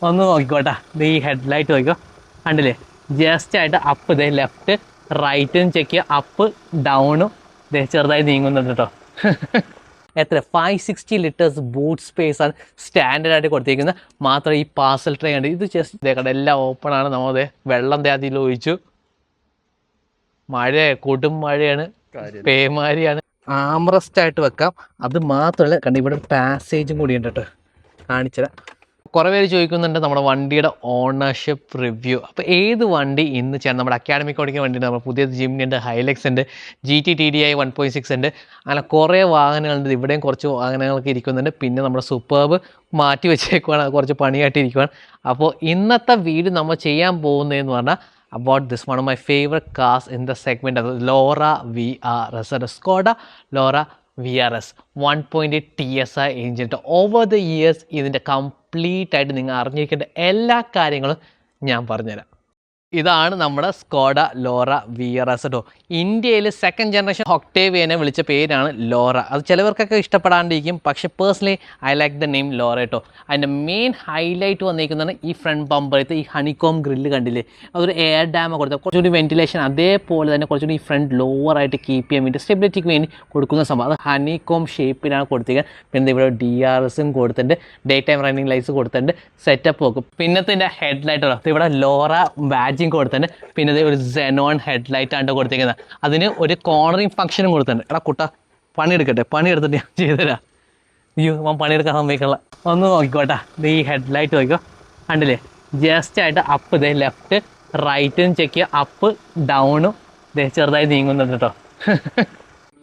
ഒന്ന് നോക്കിക്കോട്ടെ. ഇത് ഈ ഹെഡ്ലൈറ്റ് നോക്കിക്കോ, കണ്ടില്ലേ? ജസ്റ്റ് ആയിട്ട് അപ്പ് ഇതേ ലെഫ്റ്റ് റൈറ്റും ചെക്ക് ചെയ്യുക, അപ്പ് ഡൗണും ഇതേ ചെറുതായി നീങ്ങുന്നുണ്ട് കേട്ടോ. എത്ര 560 ലിറ്റേഴ്സ് ബൂട്ട് സ്പേസ് ആണ് സ്റ്റാൻഡേർഡ് ആയിട്ട് കൊടുത്തിരിക്കുന്നത്. മാത്രം ഈ പാർസൽ ട്രേ ഉണ്ട്, ഇത് ജസ്റ്റ് ഇതേക്കട്ടെ എല്ലാം ഓപ്പൺ ആണ്. നമ്മൾ വെള്ളം അതിൽ ഒഴിച്ചു. മഴ കൊടും മഴയാണ്, പേമാരിയാണ്. ആംറസ്റ്റ് ആയിട്ട് വെക്കാം. അത് മാത്രമല്ല കണ്ട ഇവിടെ പാസേജും കൂടി ഉണ്ട് കേട്ടോ, കാണിച്ചത്. കുറേ പേര് ചോദിക്കുന്നുണ്ട് നമ്മുടെ വണ്ടിയുടെ ഓണർഷിപ്പ് റിവ്യൂ. അപ്പോൾ ഏത് വണ്ടി ഇന്ന് ചെയ്യാൻ നമ്മുടെ അക്കാഡമിക് ഓടിക്കുന്ന വണ്ടിയുണ്ട്, നമ്മുടെ പുതിയ ജിംനി ഉണ്ട്, ഹൈലക്സ് ഉണ്ട്, GT-TDI 1.6 ഉണ്ട്. അങ്ങനെ കുറേ വാഹനങ്ങളുണ്ട്. ഇവിടെയും കുറച്ച് വാഹനങ്ങളൊക്കെ ഇരിക്കുന്നുണ്ട്. പിന്നെ നമ്മുടെ സൂപ്പർബ് മാറ്റി വെച്ചേക്കുവാണ്, കുറച്ച് പണിയായിട്ടിരിക്കുവാണ്. അപ്പോൾ ഇന്നത്തെ വീഡിയോ നമ്മൾ ചെയ്യാൻ പോകുന്നതെന്ന് പറഞ്ഞാൽ about this one of my favorite cars in the segment of LoRa VRS. Skoda LoRa VRS 1.8 TSI engine. Over the years ഇതിൻ്റെ കംപ്ലീറ്റ് ആയിട്ട് നിങ്ങൾ അറിഞ്ഞിരിക്കേണ്ട എല്ലാ കാര്യങ്ങളും ഞാൻ പറഞ്ഞുതരാം. ഇതാണ് നമ്മുടെ സ്കോഡ ലോറ VRS കേട്ടോ. ഇന്ത്യയിൽ സെക്കൻഡ് ജനറേഷൻ ഒക്ടേവിയനെ വിളിച്ച പേരാണ് ലോറ. അത് ചിലവർക്കൊക്കെ ഇഷ്ടപ്പെടാണ്ടിരിക്കും, പക്ഷെ personally I like the name Laura കേട്ടോ. അതിൻ്റെ മെയിൻ ഹൈലൈറ്റ് വന്നിരിക്കുന്നതാണ് ഈ ഫ്രണ്ട് ബമ്പറത്തെ ഈ ഹണിക്കോം ഗ്രില്ല് കണ്ടില്ലേ, അതൊരു എയർ ഡാമ കൊടുത്തത്, കുറച്ചുകൂടി വെന്റിലേഷൻ, അതേപോലെ തന്നെ കുറച്ചുകൂടി ഈ ഫ്രണ്ട് ലോവർ ആയിട്ട് കീപ്പ് ചെയ്യാൻ വേണ്ടി സ്റ്റെബിലിറ്റിക്ക് വേണ്ടി കൊടുക്കുന്ന സംഭവം. അത് ഹണിക്കോം ഷേപ്പിലാണ് കൊടുത്തിരിക്കുന്നത്. പിന്നെ ഇവിടെ DRSും കൊടുത്തിട്ടുണ്ട്, ഡേ ടൈം റണ്ണിങ് ലൈറ്റ്സ് കൊടുത്തിട്ടുണ്ട്, സെറ്റപ്പ് നോക്കും. പിന്നത്തെ ഹെഡ്ലൈറ്റ് ഇവിടെ ലോറ ബാഡ്ജിങ് കൊടുത്തിട്ടുണ്ട്. പിന്നെ ഒരു സെനോൺ ഹെഡ്ലൈറ്റ് ആണ് കൊടുത്തിരിക്കുന്നത്. അതിന് ഒരു കോർണറിങ് ഫംഗ്ഷനും കൊടുത്തിട്ടുണ്ട്. എടാ കുട്ട പണിയെടുക്കട്ടെ, പണിയെടുത്തിട്ട് ഞാൻ ചെയ്തുതരാം. അയ്യോ ഞാൻ പണിയെടുക്കാൻ സമ്മതിക്കല്ല. ഒന്ന് നോക്കിക്കോട്ടെ. ഇത് ഈ ഹെഡ്ലൈറ്റ് നോക്കിക്കോ, കണ്ടില്ലേ? ജസ്റ്റ് ആയിട്ട് അപ്പ് ഇതേ ലെഫ്റ്റ് റൈറ്റും ചെക്ക് ചെയ്യുക, അപ്പ് ഡൗണും ഇതേ ചെറുതായി നീങ്ങുന്നുണ്ട് കേട്ടോ.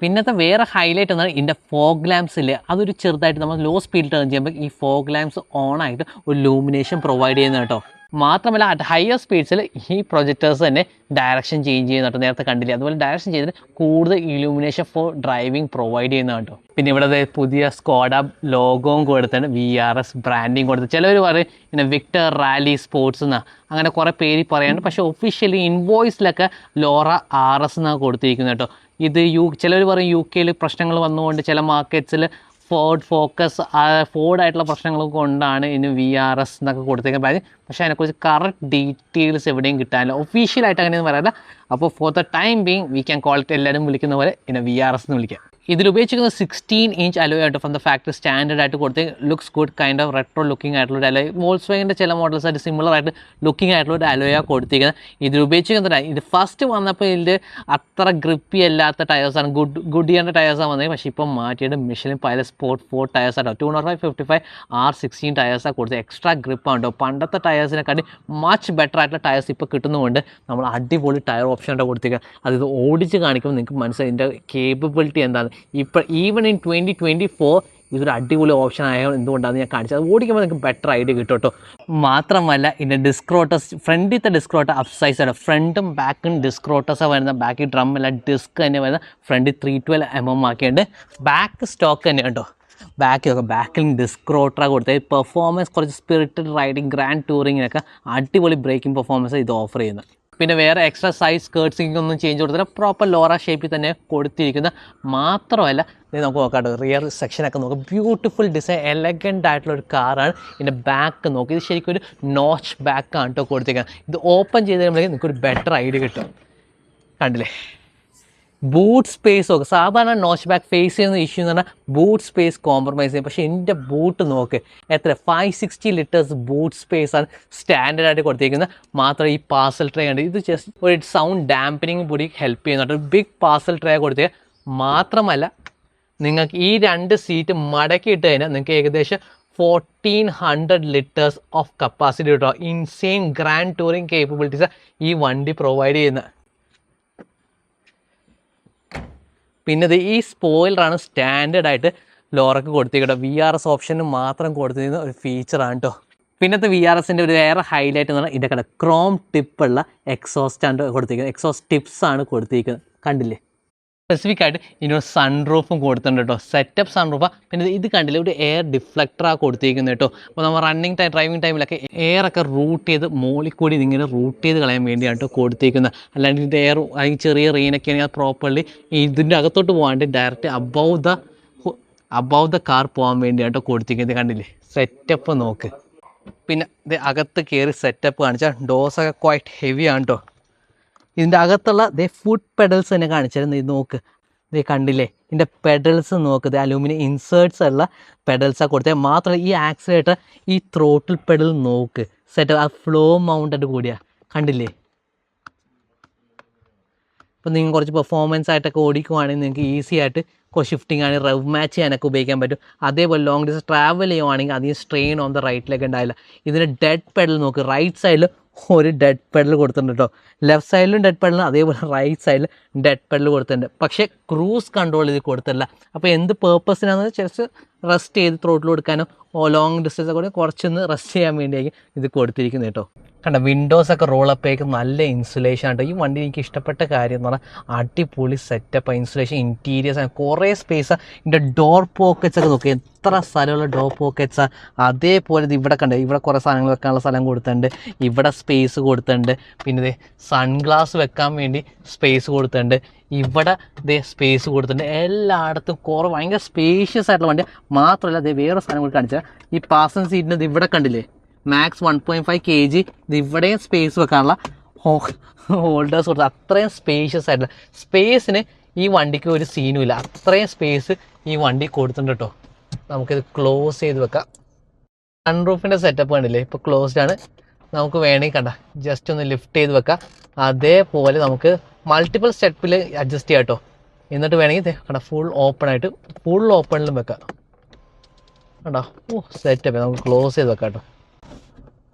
പിന്നത്തെ വേറെ ഹൈലൈറ്റ് എന്നാൽ ഇതിൻ്റെ ഫോഗ് ലാംപ്സ് ഇല്ലേ, അതൊരു ചെറുതായിട്ട് നമ്മൾ ലോ സ്പീഡിൽ ടേൺ ചെയ്യുമ്പോൾ ഈ ഫോഗ് ലാംപ്സ് ഓൺ ആയിട്ട് ഒരു ലൂമിനേഷൻ പ്രൊവൈഡ് ചെയ്യുന്നത് കേട്ടോ. മാത്രമല്ല അറ്റ് ഹയർ സ്പീഡ്സിൽ ഈ പ്രൊജക്ടേഴ്സ് തന്നെ ഡയറക്ഷൻ ചേഞ്ച് ചെയ്യുന്നുണ്ട്, നേരത്തെ കണ്ടില്ലേ. അതുപോലെ ഡയറക്ഷൻ ചെയ്തിട്ട് കൂടുതൽ ഇലൂമിനേഷൻ ഫോർ ഡ്രൈവിംഗ് പ്രൊവൈഡ് ചെയ്യുന്ന കേട്ടോ. പിന്നെ ഇവിടെ പുതിയ സ്കോഡ ലോഗോയും കൊടുത്തിട്ടുണ്ട്, VRS ബ്രാൻഡിങ് കൊടുത്ത്. ചിലവർ പറയും പിന്നെ വിക്ടർ റാലി സ്പോർട്സ് എന്നാണ്, അങ്ങനെ കുറേ പേര് പറയാനുണ്ട്. പക്ഷേ ഒഫീഷ്യലി ഇൻവോയ്സിലൊക്കെ ലോറ RS എന്നാണ് കൊടുത്തിരിക്കുന്നത് കേട്ടോ. ഇത് ചിലവർ പറയും UK പ്രശ്നങ്ങൾ വന്നുകൊണ്ട് ചില മാർക്കറ്റ്സിൽ ഫോർഡ് ഫോക്കസ് ഫോർഡായിട്ടുള്ള പ്രശ്നങ്ങൾ കൊണ്ടാണ് ഇനി VRS എന്നൊക്കെ കൊടുത്തേക്കാൻ പറ്റും. പക്ഷേ അതിനെക്കുറിച്ച് കറക്റ്റ് ഡീറ്റെയിൽസ് എവിടെയും കിട്ടാനില്ല, ഒഫീഷ്യലായിട്ട് അങ്ങനെയൊന്നും പറയാറില്ല. അപ്പോൾ for the time being we can call it, എല്ലാവരും വിളിക്കുന്ന പോലെ ഇനി VRS എന്ന് വിളിക്കാം. ഇതിൽ ഉപയോഗിച്ചിരിക്കുന്നത് 16 ഇഞ്ച് അലോയ് ആയിട്ട് ഫ്രം ദ ഫാക്ടറി സ്റ്റാൻഡേർഡ് ആയിട്ട് കൊടുത്ത് looks good, kind of retro looking ആയിട്ടുള്ള ഒരു അലോയ്. വോൾസ്വാഗൻ്റെ ചില മോഡൽസ് ആയിട്ട് സിമിലർ ആയിട്ട് ലുക്കിംഗ് ആയിട്ടുള്ള ഒരു അലോയാണ് കൊടുത്തിരിക്കുന്നത്. ഇതിൽ ഉപയോഗിച്ചിരിക്കുന്നത് ഇത് ഫസ്റ്റ് വന്നപ്പോൾ ഇതിൽ അത്ര ഗ്രിപ്പി അല്ലാത്ത ടയേഴ്സാണ്, ഗുഡിയറിൻ്റെ ടയേഴ്സാണ് വന്നത്. പക്ഷേ ഇപ്പം മാറ്റിയിട്ട് മിഷലിൻ പൈലറ്റ് സ്പോർട്ട് 4 ടയേഴ്സാണ്, 205/55 R16 ടയേഴ്സാണ് കൊടുത്തത്. എക്സ്ട്രാ ഗ്രിപ്പാണ് കേട്ടോ. പണ്ടത്തെ ടയേഴ്സിനെക്കാട്ടി മച്ച് ബെറ്റർ ആയിട്ടുള്ള ടയേഴ്സ് ഇപ്പോൾ കിട്ടുന്നതുകൊണ്ട് നമ്മൾ അടിപൊളി ടയർ ഓപ്ഷൻ ആയിട്ട് കൊടുത്തിരിക്കുക. അത് ഓടിച്ച് കാണിക്കുമ്പോൾ നിങ്ങൾക്ക് മനസ്സിലായി ഇതിൻ്റെ കേപ്പബിലിറ്റി എന്താണ്. ഇപ്പോൾ ഈവൻ ഇൻ 2024 ഇതൊരു അടിപൊളി ഓപ്ഷൻ ആയ എന്തുകൊണ്ടാണ് ഞാൻ കാണിച്ചത്. അത് ഓടിക്കുമ്പോൾ നിങ്ങൾക്ക് ബെറ്റർ ഐഡിയ കിട്ടും കേട്ടോ. മാത്രമല്ല ഇതിൻ്റെ ഡിസ്ക്രോട്ടസ്, ഫ്രണ്ടിലത്തെ ഡിസ്ക്രോട്ട അപ്പ് സൈസാണ്, ഫ്രണ്ടും ബാക്കും ഡിസ്ക്രോട്ടസാണ് വരുന്നത്. ബാക്കിൽ ഡ്രം അല്ല ഡിസ്ക് തന്നെ വരുന്നത്. ഫ്രണ്ടിൽ 312 mm ആക്കിയുണ്ട്. ബാക്ക് സ്റ്റോക്ക് തന്നെ കേട്ടോ. ബാക്കിൽ ഡിസ്ക്രോട്ടറാണ് കൊടുത്തത്. പെർഫോമൻസ് കുറച്ച് സ്പിരിറ്റഡ് റൈഡിങ്, ഗ്രാൻഡ് ടൂറിങ്ങിനൊക്കെ അടിപൊളി ബ്രേക്കിംഗ് പെർഫോമൻസ് ഇത് ഓഫർ ചെയ്യുന്നത്. പിന്നെ വേറെ എക്സ്ട്രാ സൈസ് സ്കേർട്സിംഗ് ഒന്നും ചേഞ്ച് കൊടുത്തില്ല, പ്രോപ്പർ ലോറ ഷേപ്പിൽ തന്നെ കൊടുത്തിരിക്കുന്നത്. മാത്രമല്ല ഇത് നമുക്ക് നോക്കാം, റിയർ സെക്ഷനൊക്കെ നോക്കാം, ബ്യൂട്ടിഫുൾ ഡിസൈൻ, എലഗൻ്റ് ആയിട്ടുള്ള ഒരു കാറാണ്. ഇതിൻ്റെ ബാക്ക് നോക്കി, ഇത് ശരിക്കും ഒരു നോച്ച് ബാക്കാണ് കേട്ടോ കൊടുത്തിരിക്കുന്നത്. ഇത് ഓപ്പൺ ചെയ്ത് കഴിയുമ്പോഴേക്കും നിങ്ങൾക്കൊരു ബെറ്റർ ഐഡിയ കിട്ടും. കണ്ടില്ലേ? ബൂട്ട് സ്പേസ് നോക്ക്. സാധാരണ നോച്ച് ബാക്ക് ഫേസ് ചെയ്യുന്ന ഇഷ്യൂ എന്ന് പറഞ്ഞാൽ ബൂട്ട് സ്പേസ് കോംപ്രമൈസ് ചെയ്യും. പക്ഷേ എൻ്റെ ബൂട്ട് നോക്ക്, എത്ര 560 ലിറ്റേഴ്സ് ബൂട്ട് സ്പേസ് ആണ് സ്റ്റാൻഡേർഡ് ആയിട്ട് കൊടുത്തിരിക്കുന്നത്. മാത്രം ഈ പാർസൽ ട്രേ ഉണ്ട്, ഇത് ജസ്റ്റ് ഒരു സൗണ്ട് ഡാമ്പനിങ് കൂടി ഹെൽപ്പ് ചെയ്യുന്നുണ്ട്. ഒരു ബിഗ് പാർസൽ ട്രേ കൊടുത്തിരിക്കുക. മാത്രമല്ല നിങ്ങൾക്ക് ഈ 2 സീറ്റ് മടക്കിയിട്ട് കഴിഞ്ഞാൽ നിങ്ങൾക്ക് ഏകദേശം 1400 ലിറ്റേഴ്സ് ഓഫ് കപ്പാസിറ്റി കിട്ടുക. ഇൻസെയിൻ ഗ്രാൻഡ് ടൂറിങ് കേപ്പബിലിറ്റീസ് ഈ വണ്ടി പ്രൊവൈഡ് ചെയ്യുന്നത്. പിന്നെ ഈ സ്പോയിലറാണ് സ്റ്റാൻഡേർഡ് ആയിട്ട് ലോറക്ക് കൊടുത്തിരിക്കുന്നത്. VRS ഓപ്ഷന് മാത്രം കൊടുത്തിരുന്ന ഒരു ഫീച്ചറാണ് കേട്ടോ. പിന്നത്തെ VRSൻ്റെ ഒരു വേറെ ഹൈലൈറ്റ് എന്ന് പറഞ്ഞാൽ ഇതിൻ്റെ ക്രോം ടിപ്പുള്ള എക്സോസ്റ്റാണ് കൊടുത്തിരിക്കുന്നത്. എക്സോസ്റ്റ് ടിപ്സാണ് കൊടുത്തിരിക്കുന്നത്, കണ്ടില്ലേ? സ്പെസിഫിക് ആയിട്ട് ഇതിനൊരു സൺറൂഫും കൊടുത്തിട്ടുണ്ട് കേട്ടോ. സെറ്റപ്പ് സൺറൂഫാണ്. പിന്നെ ഇത് കണ്ടില്ലേ, ഒരു എയർ ഡിഫ്ലക്ടറാണ് കൊടുത്തിരിക്കുന്നത് കേട്ടോ. അപ്പോൾ നമ്മൾ ഡ്രൈവിംഗ് ടൈമിലൊക്കെ എയറൊക്കെ റൂട്ട് ചെയ്ത് മോളിൽ കൂടി ഇതിങ്ങനെ റൂട്ട് ചെയ്ത് കളയാൻ വേണ്ടിയാണ് കേട്ടോ കൊടുത്തിരിക്കുന്നത്. അല്ലാണ്ട് ഇതിൻ്റെ എയർ അല്ലെങ്കിൽ ചെറിയ റെയിനൊക്കെ ആണെങ്കിൽ പ്രോപ്പർലി ഇതിൻ്റെ അകത്തോട്ട് പോകാണ്ട് ഡയറക്റ്റ് അബവ് ദ കാർ പോകാൻ വേണ്ടിയാണ് കേട്ടോ കൊടുത്തിരിക്കുന്നത്. കണ്ടില്ലേ? സെറ്റപ്പ് നോക്ക്. പിന്നെ ഇത് അകത്ത് കയറി സെറ്റപ്പ് കാണിച്ചാൽ ഡോസൊക്കെ ക്വൈറ്റ് ഹെവിയാണ് കേട്ടോ. ഇതിൻ്റെ അകത്തുള്ള ഫുഡ് പെഡൽസ് തന്നെ കാണിച്ചായിരുന്നു. ഇത് നോക്ക്, ഇത് കണ്ടില്ലേ, ഇതിൻ്റെ പെഡൽസ് നോക്ക്, അലൂമിനിയം ഇൻസേർട്ട്സ് ഉള്ള പെഡൽസാണ് കൊടുത്തത്. മാത്രമല്ല ഈ ആക്സിലേറ്റർ, ഈ ത്രോട്ടിൽ പെഡൽ നോക്ക് സെറ്റ്, ആ ഫ്ലോ മൗണ്ടഡ് കൂടിയാണ്, കണ്ടില്ലേ. ഇപ്പോൾ നിങ്ങൾ കുറച്ച് പെർഫോമൻസ് ആയിട്ടൊക്കെ ഓടിക്കുവാണെങ്കിൽ നിങ്ങൾക്ക് ഈസി ആയിട്ട് ഷിഫ്റ്റിംഗ് ആണ്, റവ് മാച്ച് ചെയ്യാനൊക്കെ ഉപയോഗിക്കാൻ പറ്റും. അതേപോലെ ലോങ് ഡിസ്റ്റൻസ് ട്രാവൽ ചെയ്യുവാണെങ്കിൽ അധികം സ്ട്രെയിൻ ഓൺ ദ റൈറ്റിലേക്ക് ഉണ്ടാവില്ല. ഇതിൻ്റെ ഡെഡ് പെഡൽ നോക്ക്, റൈറ്റ് സൈഡിൽ ഒരു ഡെഡ് പെഡൽ കൊടുത്തിട്ടുണ്ട് കേട്ടോ. ലെഫ്റ്റ് സൈഡിലും ഡെഡ് പെഡലും അതേപോലെ റൈറ്റ് സൈഡിൽ ഡെഡ് പെഡൽ കൊടുത്തിട്ടുണ്ട്. പക്ഷേ ക്രൂസ് കൺട്രോൾ ഇത് കൊടുത്തില്ല. അപ്പോൾ എന്ത് പേർപ്പസിനാണെന്ന് ജസ്റ്റ് റെസ്റ്റ് ചെയ്ത് ത്രോട്ടിൽ കൊടുക്കാനോ ലോങ് ഡിസ്റ്റൻസ് കൂടി കുറച്ചൊന്ന് റെസ്റ്റ് ചെയ്യാൻ വേണ്ടിയായിരിക്കും ഇത് കൊടുത്തിരിക്കുന്നത് കേട്ടോ. കണ്ട വിൻഡോസൊക്കെ റോളപ്പേക്ക് നല്ല ഇൻസുലേഷൻ ആണ്. ഈ വണ്ടി എനിക്ക് ഇഷ്ടപ്പെട്ട കാര്യം എന്ന് പറഞ്ഞാൽ അടിപൊളി സെറ്റപ്പ്, ഇൻസുലേഷൻ, ഇൻറ്റീരിയേഴ്സ്, കുറേ സ്പേസ്. ഇതിൻ്റെ ഡോർ പോക്കറ്റ്സ് ഒക്കെ നോക്കി, എത്ര സ്ഥലമുള്ള ഡോർ പോക്കറ്റ്സാണ്. അതേപോലെ ഇത് ഇവിടെ കണ്ട്, ഇവിടെ കുറേ സാധനങ്ങൾ വെക്കാനുള്ള സ്ഥലം കൊടുത്തിട്ടുണ്ട്, ഇവിടെ സ്പേസ് കൊടുത്തിട്ടുണ്ട്. പിന്നെ ഇത് സൺഗ്ലാസ് വെക്കാൻ വേണ്ടി സ്പേസ് കൊടുത്തിട്ടുണ്ട്, ഇവിടെ സ്പേസ് കൊടുത്തിട്ടുണ്ട്. എല്ലായിടത്തും ഭയങ്കര സ്പേഷ്യസ് ആയിട്ടുള്ള വണ്ടി. മാത്രമല്ല വേറെ സാധനം കൂടി കാണിച്ചാൽ, ഈ പാസഞ്ചർ സീറ്റിന് ഇത് ഇവിടെ കണ്ടില്ലേ, മാക്സ് 1.5 kg, ഇത് ഇവിടെയും സ്പേസ് വെക്കാനുള്ള ഹോൾഡേഴ്സ് കൊടുത്ത്, അത്രയും സ്പേഷ്യസ് ആയിട്ടുള്ള സ്പേസിന് ഈ വണ്ടിക്ക് ഒരു സീനും ഇല്ല. അത്രയും സ്പേസ് ഈ വണ്ടി കൊടുത്തിട്ടുണ്ട് കേട്ടോ. നമുക്കിത് ക്ലോസ് ചെയ്ത് വെക്കാം. സൺറൂഫിൻ്റെ സെറ്റപ്പ് കണ്ടില്ലേ, ഇപ്പോൾ ക്ലോസ്ഡ് ആണ്. നമുക്ക് വേണമെങ്കിൽ കണ്ട ജസ്റ്റ് ഒന്ന് ലിഫ്റ്റ് ചെയ്ത് വെക്കാം. അതേപോലെ നമുക്ക് മൾട്ടിപ്പിൾ സ്റ്റെപ്പിൽ അഡ്ജസ്റ്റ് ചെയ്യാം കേട്ടോ. എന്നിട്ട് വേണമെങ്കിൽ കണ്ട ഫുൾ ഓപ്പണിലും വെക്കാം. കണ്ടോ, സെറ്റപ്പ്. നമുക്ക് ക്ലോസ് ചെയ്ത് വെക്കാം കേട്ടോ.